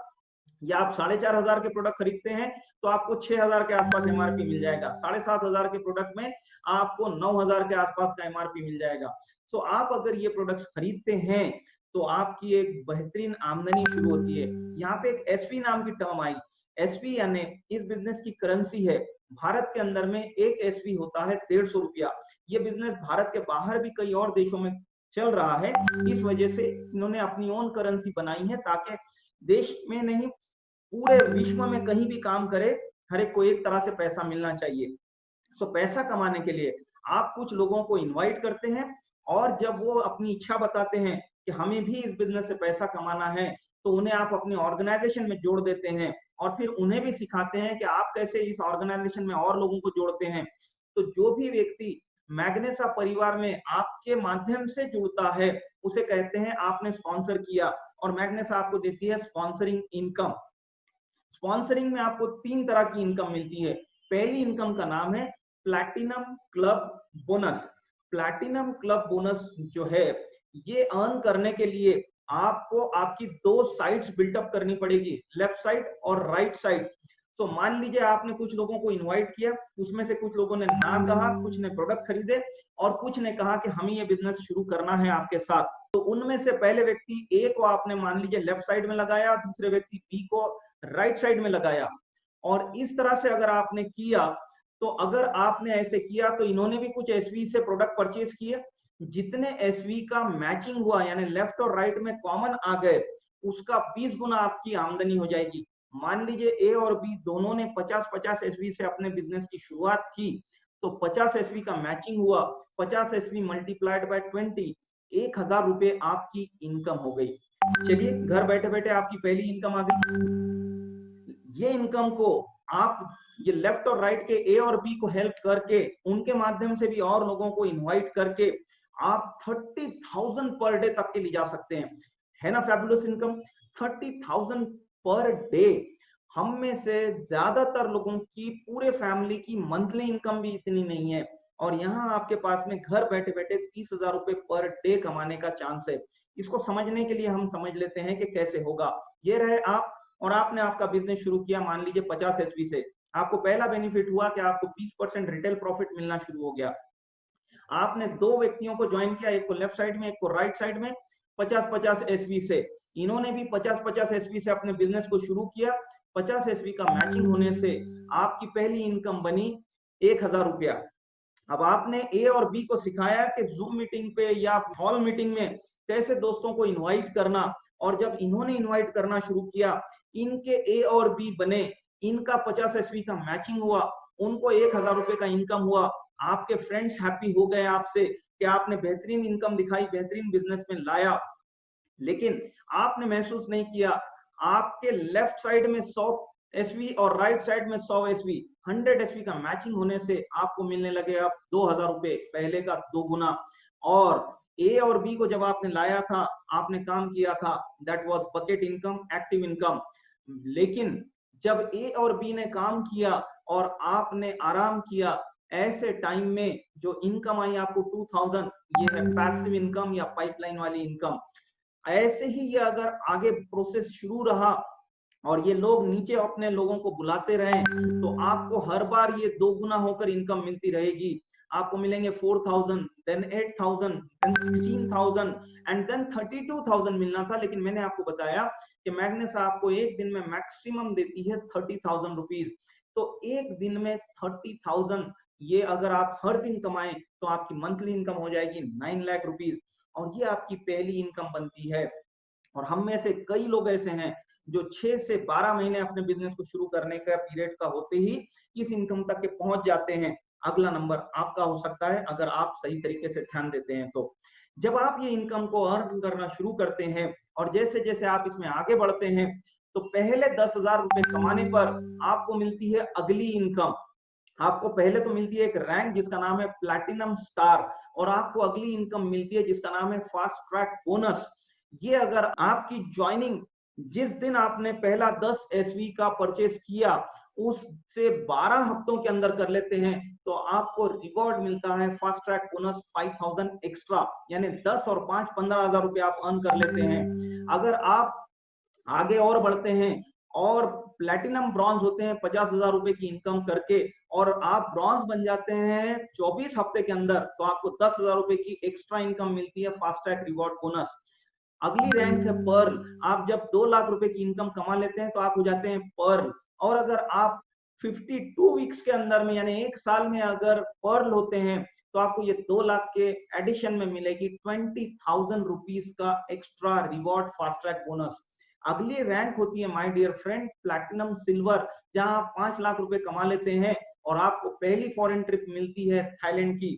या आप 4500 के प्रोडक्ट खरीदते हैं तो आपको 6000 के आसपास एमआरपी मिल जाएगा। 7500 के प्रोडक्ट में आपको 9000 के आसपास का एमआरपी मिल जाएगा। सो आप अगर ये प्रोडक्ट्स खरीदते हैं तो आपकी एक बेहतरीन आमदनी शुरू होती है। यहाँ पे एक एसवी नाम की टर्म आई। एसवी यानी इस बिजनेस की करेंसी है। भारत के अंदर में एक एसवी होता है 150 रुपया। ये बिजनेस भारत के बाहर भी कई और देशों में चल रहा है। इस वजह से इन्होंने अपनी ओन करेंसी बनाई है ताकि देश में नहीं पूरे विश्व में कहीं भी काम करे, हर एक को एक तरह से पैसा मिलना चाहिए। सो पैसा कमाने के लिए आप कुछ लोगों को इनवाइट करते हैं और जब वो अपनी इच्छा बताते हैं कि हमें भी इस बिजनेस से पैसा कमाना है तो उन्हें आप अपने ऑर्गेनाइजेशन में जोड़ देते हैं और फिर उन्हें भी सिखाते हैं कि आप कैसे इस ऑर्गेनाइजेशन में और लोगों को जोड़ते हैं। तो जो भी व्यक्ति मैग्नेसा परिवार में आपके माध्यम से जुड़ता है उसे कहते हैं आपने स्पॉन्सर किया, और मैग्नेसा आपको देती है स्पॉन्सरिंग इनकम। स्पॉन्सरिंग में आपको 3 तरह की इनकम मिलती है। पहली इनकम का नाम है platinum club bonus. Platinum club bonus जो है ये अर्न करने के लिए आपको आपकी 2 साइट्स बिल्टअप करनी पड़ेगी, लेफ्ट साइड और राइट साइड। तो मान लीजिए आपने कुछ लोगों को इनवाइट किया, उसमें से कुछ लोगों ने ना कहा, कुछ ने प्रोडक्ट खरीदे और कुछ ने कहा कि हमें ये बिजनेस शुरू करना है आपके साथ। तो उनमें से पहले व्यक्ति ए को आपने मान लीजिए लेफ्ट साइड में लगाया, दूसरे व्यक्ति बी को राइट साइड में लगाया। और इस तरह से अगर आपने किया तो अगर आपने ऐसे किया तो इन्होंने भी कुछ एसवी से प्रोडक्ट परचेज किए, जितने एसवी का मैचिंग हुआ यानी लेफ्ट और राइट में कॉमन आ गए उसका 20 गुना आपकी आमदनी हो जाएगी। मान लीजिए ए और बी दोनों ने 50-50 एसवी से अपने बिजनेस की शुरुआत की तो 50 एसवी का मैचिंग हुआ, 50 एसवी मल्टीप्लाइड बाय 20, 1000 रुपए आपकी इनकम हो गई। चलिए घर बैठे बैठे आपकी पहली इनकम आ गई। ये इनकम को आप ये लेफ्ट और राइट के ए और बी को हेल्प करके उनके माध्यम से भी और लोगों को इनवाइट करके आप 30,000 पर डे तक के ले जा सकते हैं। है ना फैबुलस इनकम? 30,000 per day. हम में से ज्यादातर लोगों की पूरे फैमिली की मंथली इनकम भी इतनी नहीं है और यहाँ आपके पास में घर बैठे बैठे 30,000 रुपए पर डे कमाने का चांस है। इसको समझने के लिए हम समझ लेते हैं कि कैसे होगा। ये रहे आप और आपने आपका बिजनेस शुरू किया मान लीजिए 50 एसवी से। आपको पहला बेनिफिट हुआ कि आपको 20% रिटेल प्रॉफिट मिलना शुरू हो गया। आपने 2 व्यक्तियों को ज्वाइन किया, एक को लेफ्ट साइड में एक को राइट साइड में, 50-50 एसवी से। इन्होंने भी 50-50 एसवी से अपने बिजनेस को शुरू किया। 50 एसवी का मैचिंग होने से आपकी पहली इनकम बनी 1000 रुपया। अब आपने ए और बी को सिखाया कि जूम मीटिंग पे या हॉल मीटिंग में कैसे दोस्तों को इनवाइट करना, और जब इन्होंने इनवाइट करना शुरू किया इनके ए और बी बने, इनका 50 एसवी का मैचिंग हुआ, उनको 1000 रुपए का इनकम हुआ। आपके फ्रेंड्स हैप्पी हो गए आपसे कि आपने बेहतरीन इनकम दिखाई, बेहतरीन बिजनेस में लाया, लेकिन आपने महसूस नहीं किया आपके लेफ्ट साइड में 100 एसवी और राइट साइड में 100 एसवी, 100 एसवी का मैचिंग होने से आपको मिलने लगे अब 2000 रुपए, पहले का 2 गुना। और ए और बी को जब आपने लाया था, आपने काम किया था, that was bucket income, active income. लेकिन जब ए और बी ने काम किया और आपने आराम किया, ऐसे टाइम में जो इनकम आई आपको 2000, ये है पैसिव इनकम या पाइपलाइन वाली इनकम। ऐसे ही ये अगर आगे प्रोसेस शुरू रहा और ये लोग नीचे अपने लोगों को बुलाते रहे तो आपको हर बार ये 2 गुना होकर इनकम मिलती रहेगी। आपको मिलेंगे 4000, देन 8000, देन 16000 एंड देन 32,000 मिलना था, लेकिन मैंने आपको बताया कि मैग्नेस आपको एक दिन में मैक्सिमम देती है 30,000 रुपीज। तो एक दिन में 30,000, ये अगर आप हर दिन कमाएं तो आपकी मंथली इनकम हो जाएगी 9 लाख रुपीज, और ये आपकी पहली इनकम बनती है। और हम में से कई लोग ऐसे हैं जो 6 से 12 महीने अपने बिजनेस को शुरू करने का पीरियड का होते ही इस इनकम तक के पहुंच जाते हैं। अगला नंबर आपका हो सकता है अगर आप सही तरीके से ध्यान देते हैं तो। जब आप ये इनकम को अर्न करना शुरू करते हैं और जैसे जैसे आप इसमें आगे बढ़ते हैं तो पहले 10,000 रुपए कमाने पर आपको मिलती है अगली इनकम। आपको पहले तो मिलती है एक रैंक जिसका नाम है प्लैटिनम स्टार, और आपको अगली इनकम मिलती है जिसका नाम है फास्ट ट्रैक बोनस। ये अगर आपकी ज्वाइनिंग जिस दिन आपने पहला 10 एसवी का परचेस किया उससे 12 हफ्तों के अंदर कर लेते हैं तो आपको रिवॉर्ड मिलता है फास्ट ट्रैक बोनस 5000 एक्स्ट्रा, यानी 10 और 5 15,000 रुपए आप अर्न कर लेते हैं। अगर आप आगे और बढ़ते हैं और प्लेटिनम ब्रॉन्ज होते हैं 50,000 रुपए की इनकम करके, और आप ब्रॉन्ज बन जाते हैं 24 हफ्ते के अंदर, तो आपको 10,000 रुपए की एक्स्ट्रा इनकम मिलती है फास्ट ट्रैक रिवॉर्ड बोनस। अगली रैंक है पर्ल। आप जब 2 लाख रुपए की इनकम कमा लेते हैं तो आप हो जाते हैं पर्ल। और अगर आप 52 वीक्स के अंदर में यानी 1 साल में अगर पर्ल होते हैं तो आपको ये 2 लाख के एडिशन में मिलेगी 20,000 रुपीज का extra reward fast track bonus. अगली रैंक होती है my dear friend platinum silver, जहां आप 5 लाख रुपए कमा लेते हैं और आपको पहली फॉरेन ट्रिप मिलती है थाईलैंड की।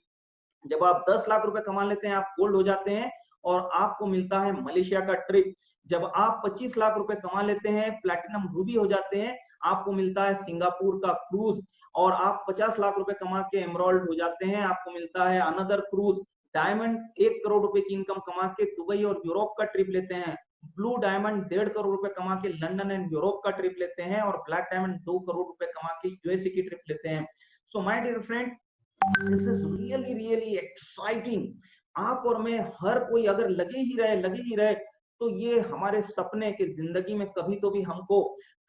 जब आप 10 लाख रुपए कमा लेते हैं आप गोल्ड हो जाते हैं और आपको मिलता है मलेशिया का ट्रिप। जब आप 25 लाख रुपए कमा लेते हैं प्लैटिनम रूबी हो जाते हैं, आपको मिलता है सिंगापुर का क्रूज। और आप 50 लाख रुपए कमा के एमराल्ड हो जाते हैं, आपको मिलता है अनदर क्रूज। डायमंड 1 करोड़ रुपए की इनकम कमा के दुबई और यूरोप का ट्रिप लेते हैं। ब्लू डायमंड 1.5 करोड़ रुपए कमा के लंदन एंड यूरोप का ट्रिप लेते हैं, और ब्लैक डायमंड 2 करोड़ रुपए कमा के यूएसए की ट्रिप लेते हैं। So my dear friend, this is really really exciting. आप और मैं, हर कोई अगर लगे ही रहे तो ये हमारे सपने के जिंदगी में कभी तो भी हमको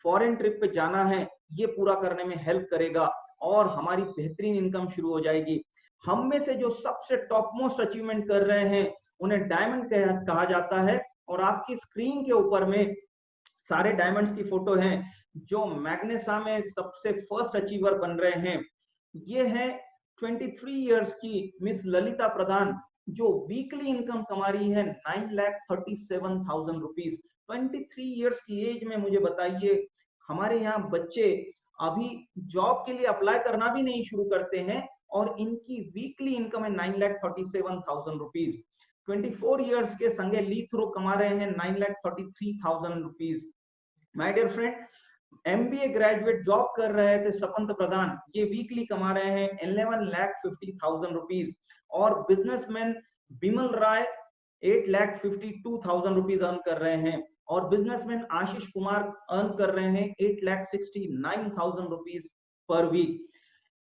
फॉरेन ट्रिप पे जाना है, ये पूरा करने में हेल्प करेगा और हमारी बेहतरीन इनकम शुरू हो जाएगी। हम में से जो सबसे टॉप मोस्ट अचीवमेंट कर रहे हैं उन्हें डायमंड कहा जाता है। और आपकी स्क्रीन के ऊपर में सारे डायमंड्स की फोटो हैं जो मैग्नेसा में सबसे फर्स्ट अचीवर बन रहे हैं। ये है 23 इयर्स की मिस ललिता प्रधान, जो वीकली इनकम कमा रही है 9,37,000 रुपीज। 23 इयर्स की एज में मुझे बताइए, हमारे यहाँ बच्चे अभी जॉब के लिए अप्लाई करना भी नहीं शुरू करते हैं और इनकी वीकली इनकम है 9,37,000 रुपीज। 24 इयर्स के संगे ली थ्रो कमा रहे हैं 9,33,000 rupees. My dear friend, MBA graduate job कर रहे थे सपंत प्रधान, ये वीकली कमा रहे हैं 11,50,000 रुपीज। और बिजनेसमैन बिमल राय 8,52,000 रुपीज अर्न कर रहे हैं। और बिजनेसमैन आशीष कुमार अर्न कर रहे हैं 8,69,000 रुपीज पर वीक।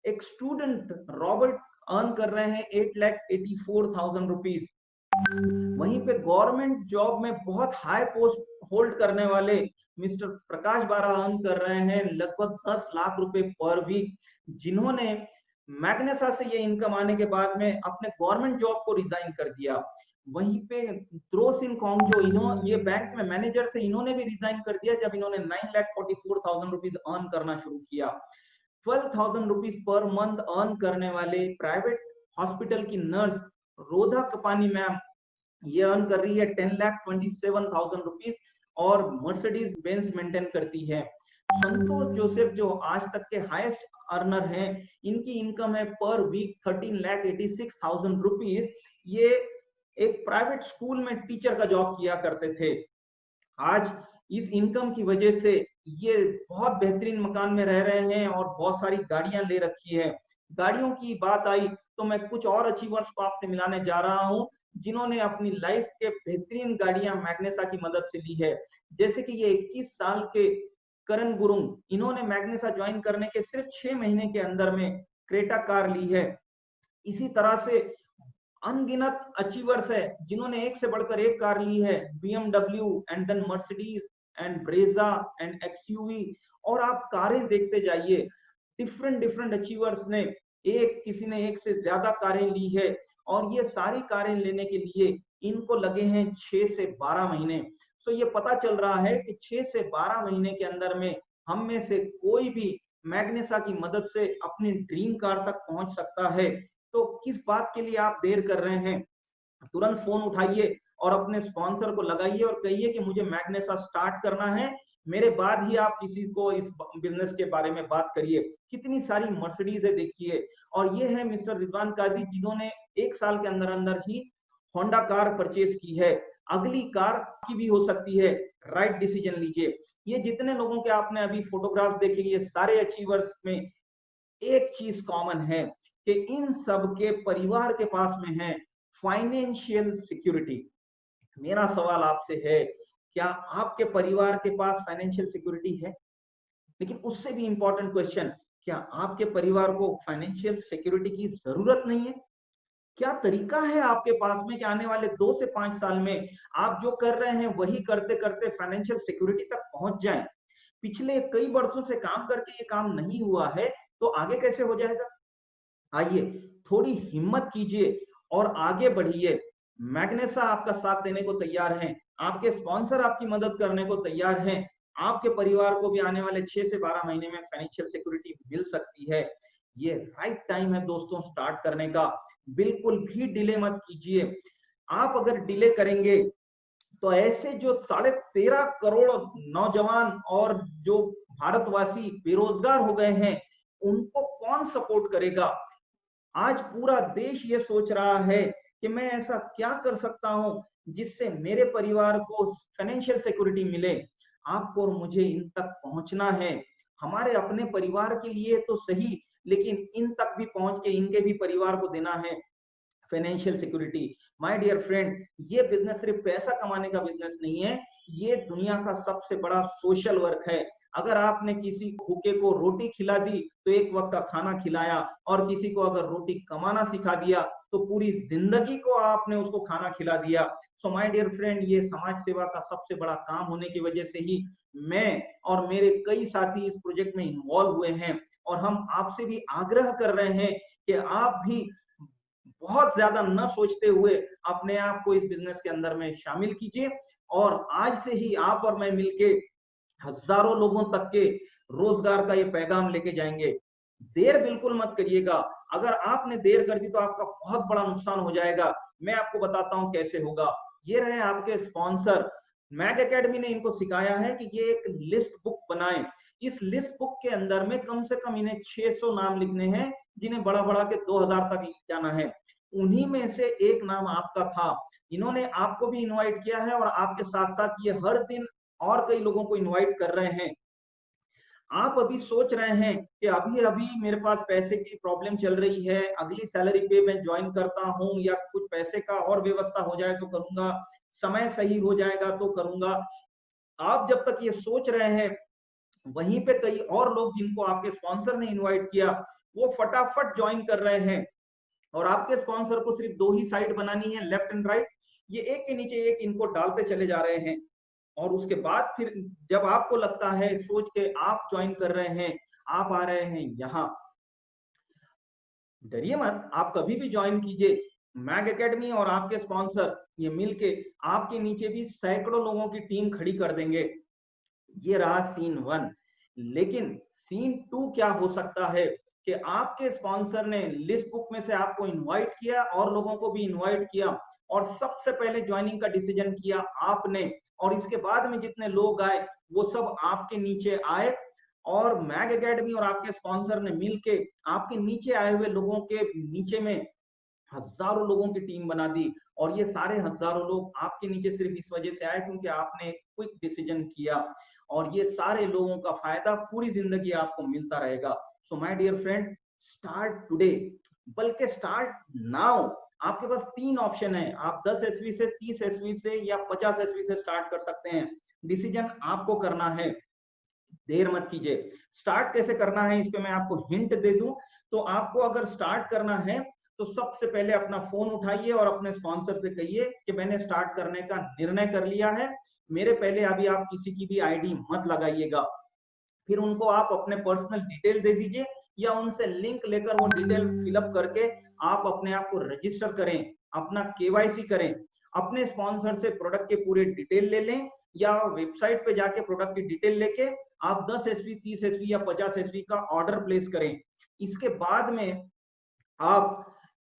एक स्टूडेंट रॉबर्ट अर्न कर रहे हैं 8,84,000 रुपीज। वहीं पे गवर्नमेंट जॉब में बहुत हाई पोस्ट होल्ड करने वाले मिस्टर प्रकाश बारा अर्न कर रहे हैं लगभग 10 लाख रुपए पर वीक, जिन्होंने मैग्नेसा से ये इनकम आने के बाद में अपने गवर्नमेंट जॉब को रिजाइन कर दिया। वहीं पे त्रोसिन कॉन्ग, जो ये बैंक में मैनेजर थे, इन्होंने भी रिजाइन कर दिया जब इन्होंने 9,44,000 रुपीज अर्न करना शुरू किया। 12,000 रुपीज पर मंथ अर्न करने वाले प्राइवेट हॉस्पिटल की नर्स रोधा कपानी मैम, ये अर्न कर रही है 10,27,000 रुपीज और मर्सिडीज बेंज मेंटेन करती है। संतोष जोसेफ, जो आज तक के हाईएस्ट अर्नर हैं, इनकी इनकम है पर वीक 13,86,000 रुपीज। ये एक प्राइवेट स्कूल में टीचर का जॉब किया करते थे। आज इस इनकम की वजह से ये बहुत बेहतरीन मकान में रह रहे हैं और बहुत सारी गाड़ियां ले रखी है। गाड़ियों की बात आई तो मैं कुछ और अचीवर्स को आपसे मिलाने जा रहा हूं जिन्होंने अपनी लाइफ के बेहतरीन गाड़ियां मैग्नेसा की मदद से ली है। जैसे कि ये 21 साल के करण गुरुंग, इन्होंने मैग्नेसा ज्वाइन करने के सिर्फ 6 महीने के अंदर में क्रेटा कार ली है। इसी तरह से अनगिनत अचीवर्स है जिन्होंने एक से बढ़कर एक कार ली है, BMW and then Mercedes and Brezza and XUV. और आप कारें देखते जाइए, डिफरेंट डिफरेंट अचीवर्स ने किसी ने एक से ज्यादा कारें ली है। और ये सारी कारें लेने के लिए इनको लगे हैं 6 से 12 महीने। सो ये पता चल रहा है कि 6 से 12 महीने के अंदर में हम में से कोई भी मैग्नेसा की मदद से अपनी ड्रीम कार तक पहुंच सकता है। तो किस बात के लिए आप देर कर रहे हैं? तुरंत फोन उठाइए और अपने स्पॉन्सर को लगाइए और कहिए कि मुझे मैग्नेसा स्टार्ट करना है, मेरे बाद ही आप किसी को इस बिजनेस के बारे में बात करिए। कितनी सारी मर्सिडीज है देखिए। और ये है मिस्टर रिजवान काजी, जिन्होंने 1 साल के अंदर अंदर ही होंडा कार परचेज की है। अगली कार की भी हो सकती है, राइट डिसीजन लीजिए। ये जितने लोगों के आपने अभी फोटोग्राफ देखे, ये सारे अचीवर्स में एक चीज कॉमन है कि इन सब के परिवार के पास में है फाइनेंशियल सिक्योरिटी। मेरा सवाल आपसे है, क्या आपके परिवार के पास फाइनेंशियल सिक्योरिटी है? लेकिन उससे भी इंपॉर्टेंट क्वेश्चन, क्या आपके परिवार को फाइनेंशियल सिक्योरिटी की जरूरत नहीं है? क्या तरीका है आपके पास में कि आने वाले 2 से 5 साल में आप जो कर रहे हैं वही करते करते फाइनेंशियल सिक्योरिटी तक पहुंच जाएं? पिछले कई वर्षों से काम करके ये काम नहीं हुआ है, तो आगे कैसे हो जाएगा? आइए, थोड़ी हिम्मत कीजिए और आगे बढ़िए। मैग्नेसा आपका साथ देने को तैयार हैं, आपके स्पॉन्सर आपकी मदद करने को तैयार हैं, आपके परिवार को भी आने वाले 6 से 12 महीने में फाइनेंशियल सिक्योरिटी मिल सकती है। ये राइट टाइम है दोस्तों स्टार्ट करने का, बिल्कुल भी डिले मत कीजिए। आप अगर डिले करेंगे तो ऐसे जो 13.5 करोड़ नौजवान और जो भारतवासी बेरोजगार हो गए हैं, उनको कौन सपोर्ट करेगा? आज पूरा देश ये सोच रहा है कि मैं ऐसा क्या कर सकता हूं जिससे मेरे परिवार को फाइनेंशियल सिक्योरिटी मिले। आपको और मुझे इन तक पहुंचना है, हमारे अपने परिवार के लिए तो सही, लेकिन इन तक भी पहुंच के इनके भी परिवार को देना है financial security. My dear friend, ये बिजनेस सिर्फ पैसा कमाने का बिजनेस नहीं है, ये दुनिया का सबसे बड़ा सोशल वर्क है। अगर आपने किसी भूखे को रोटी खिला दी तो एक वक्त का खाना खिलाया, और किसी को अगर रोटी कमाना सिखा दिया तो पूरी जिंदगी को आपने उसको खाना खिला दिया। सो माय डियर फ्रेंड, ये समाज सेवा का सबसे बड़ा काम होने की वजह से ही मैं और मेरे कई साथी इस प्रोजेक्ट में इन्वॉल्व हुए हैं, और हम आपसे भी आग्रह कर रहे हैं कि आप भी बहुत ज्यादा न सोचते हुए अपने आप को इस बिजनेस के अंदर में शामिल कीजिए, और आज से ही आप और मैं मिलके हजारों लोगों तक के रोजगार का ये पैगाम लेके जाएंगे। देर बिल्कुल मत करिएगा, अगर आपने देर कर दी तो आपका बहुत बड़ा नुकसान हो जाएगा। मैं आपको बताता हूं कैसे होगा। ये रहे आपके स्पॉन्सर, मैग एकेडमी ने इनको सिखाया है कि ये एक लिस्ट बुक बनाएं। इस लिस्ट बुक के अंदर में कम से कम इन्हें 600 नाम लिखने हैं, जिन्हें बड़ा बड़ा के 2000 तक लिख जाना है। उन्हीं में से एक नाम आपका था। इन्होंने आपको भी इनवाइट किया है, और आपके साथ साथ ये हर दिन और कई लोगों को इनवाइट कर रहे हैं। आप अभी सोच रहे हैं कि अभी अभी मेरे पास पैसे की प्रॉब्लम चल रही है, अगली सैलरी पे मैं ज्वाइन करता हूं, या कुछ पैसे का और व्यवस्था हो जाए तो करूंगा, समय सही हो जाएगा तो करूंगा। आप जब तक ये सोच रहे हैं, वहीं पे कई और लोग जिनको आपके स्पॉन्सर ने इनवाइट किया, वो फटाफट ज्वाइन कर रहे हैं। और आपके स्पॉन्सर को सिर्फ 2 ही साइड बनानी है, लेफ्ट एंड राइट। ये एक के नीचे एक इनको डालते चले जा रहे हैं, और उसके बाद फिर जब आपको लगता है, सोच के आप ज्वाइन कर रहे हैं, आप आ रहे हैं यहाँ, डरिए मत, आप कभी भी ज्वाइन कीजिए। मैग एकेडमी और आपके स्पॉन्सर ये मिलके आपके नीचे भी सैकड़ों लोगों की टीम खड़ी कर देंगे। ये रहा सीन 1। लेकिन सीन 2 क्या हो सकता है कि आपके स्पॉन्सर ने लिस्ट बुक में से आपको इनवाइट किया, और लोगों को भी इनवाइट किया, और सबसे पहले ज्वाइनिंग का डिसीजन किया आपने, और इसके बाद में जितने लोग आए वो सब आपके नीचे आए, और मैग एकेडमी और आपके स्पॉन्सर ने मिलके आपके नीचे आए हुए लोगों के नीचे में हजारों लोगों की टीम बना दी। और ये सारे हजारों लोग आपके नीचे सिर्फ इस वजह से आए क्योंकि आपने क्विक डिसीजन किया, और ये सारे लोगों का फायदा पूरी जिंदगी आपको मिलता रहेगा। So my dear friend, start today, बल्कि स्टार्ट नाउ। आपके पास 3 ऑप्शन है, आप 10 एसवी से, 30 एसवी से, या 50 एसवी से स्टार्ट कर सकते हैं। डिसीजन आपको करना है, देर मत कीजिए। स्टार्ट कैसे करना है इस पे मैं आपको हिंट दे दूं, तो आपको अगर स्टार्ट करना है तो सबसे पहले अपना फोन उठाइए और अपने स्पॉन्सर से कहिए कि मैंने स्टार्ट करने का निर्णय कर लिया है, मेरे पहले अभी आप किसी की भी आईडी मत लगाइएगा। फिर उनको आप अपने पर्सनल डिटेल दे दीजिए, या उनसे लिंक लेकर वो डिटेल फिलअप करके आप अपने आप को रजिस्टर करें, अपना केवाईसी करें, अपने स्पॉन्सर से प्रोडक्ट के पूरे डिटेल ले लें, या वेबसाइट पे जाके प्रोडक्ट की डिटेल लेके आप 10 एसवी, 30 एसवी या 50 एसवी का ऑर्डर प्लेस करें। इसके बाद में आप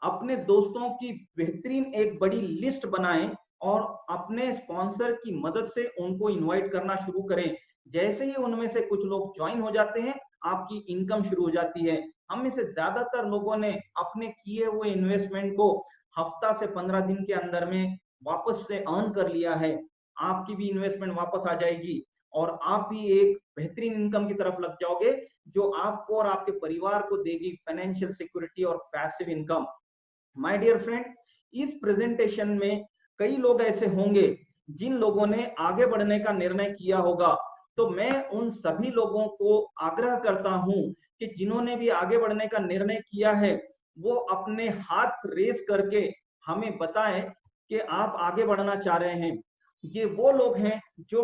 अपने दोस्तों की बेहतरीन एक बड़ी लिस्ट बनाएं, और अपने स्पॉन्सर की मदद से उनको इनवाइट करना शुरू करें। जैसे ही उनमें से कुछ लोग ज्वाइन हो जाते हैं, आपकी इनकम शुरू हो जाती है। हम में से ज्यादातर लोगों ने अपने किए हुए इन्वेस्टमेंट को हफ्ता से 15 दिन के अंदर में वापस से अर्न कर लिया है। आपकी भी इन्वेस्टमेंट वापस आ जाएगी, और आप भी एक बेहतरीन इनकम की तरफ लग जाओगे, जो आपको और आपके परिवार को देगी फाइनेंशियल सिक्योरिटी और passive income. My dear friend, इस प्रेजेंटेशन में कई लोग ऐसे होंगे जिन लोगों ने आगे बढ़ने का निर्णय किया होगा। तो मैं उन सभी लोगों को आग्रह करता हूं कि जिन्होंने भी आगे बढ़ने का निर्णय किया है, वो अपने हाथ रेस करके हमें बताएं कि आप आगे बढ़ना चाह रहे हैं। ये वो लोग हैं जो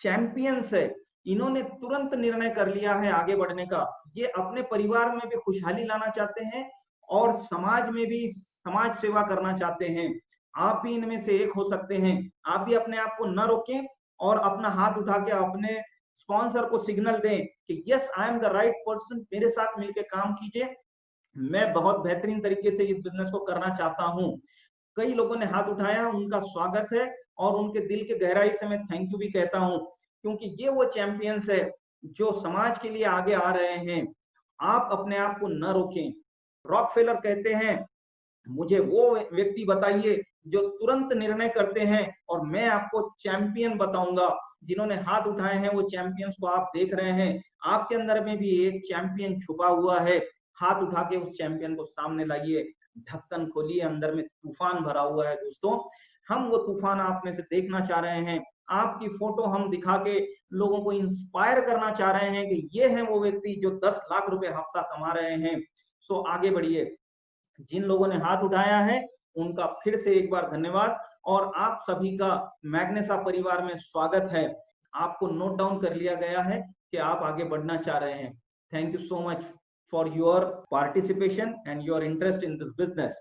चैंपियंस है, इन्होंने तुरंत निर्णय कर लिया है आगे बढ़ने का। ये अपने परिवार में भी खुशहाली लाना चाहते हैं और समाज में भी समाज सेवा करना चाहते हैं। आप भी इनमें से एक हो सकते हैं। आप भी अपने आप को न रोकें और अपना हाथ उठा के अपने स्पॉन्सर को सिग्नल दें कि yes I am the right person, मेरे साथ मिलकर काम कीजिए, मैं बहुत बेहतरीन तरीके से इस बिजनेस को करना चाहता हूं। कई लोगों ने हाथ उठाया, उनका स्वागत है और उनके दिल के गहराई से मैं थैंक यू भी कहता हूं, क्योंकि ये वो चैंपियंस है जो समाज के लिए आगे आ रहे हैं। आप अपने आप को न रोकें। रॉकफेलर कहते हैं, मुझे वो व्यक्ति बताइए जो तुरंत निर्णय करते हैं और मैं आपको चैंपियन बताऊंगा। जिन्होंने हाथ उठाए हैं वो चैंपियंस को आप देख रहे हैं। आपके अंदर में भी एक चैंपियन छुपा हुआ है। हाथ उठा के उस चैंपियन को सामने लाइए, ढक्कन खोलिए, अंदर में तूफान भरा हुआ है। दोस्तों, हम वो तूफान आप में से देखना चाह रहे हैं। आपकी फोटो हम दिखा के लोगों को इंस्पायर करना चाह रहे हैं कि ये है वो व्यक्ति जो 10 लाख रुपए हफ्ता कमा रहे हैं। सो आगे बढ़िए। जिन लोगों ने हाथ उठाया है उनका फिर से एक बार धन्यवाद और आप सभी का मैग्नेसा परिवार में स्वागत है। आपको नोट डाउन कर लिया गया है कि आप आगे बढ़ना चाह रहे हैं। Thank you so much for your participation and your interest in this business.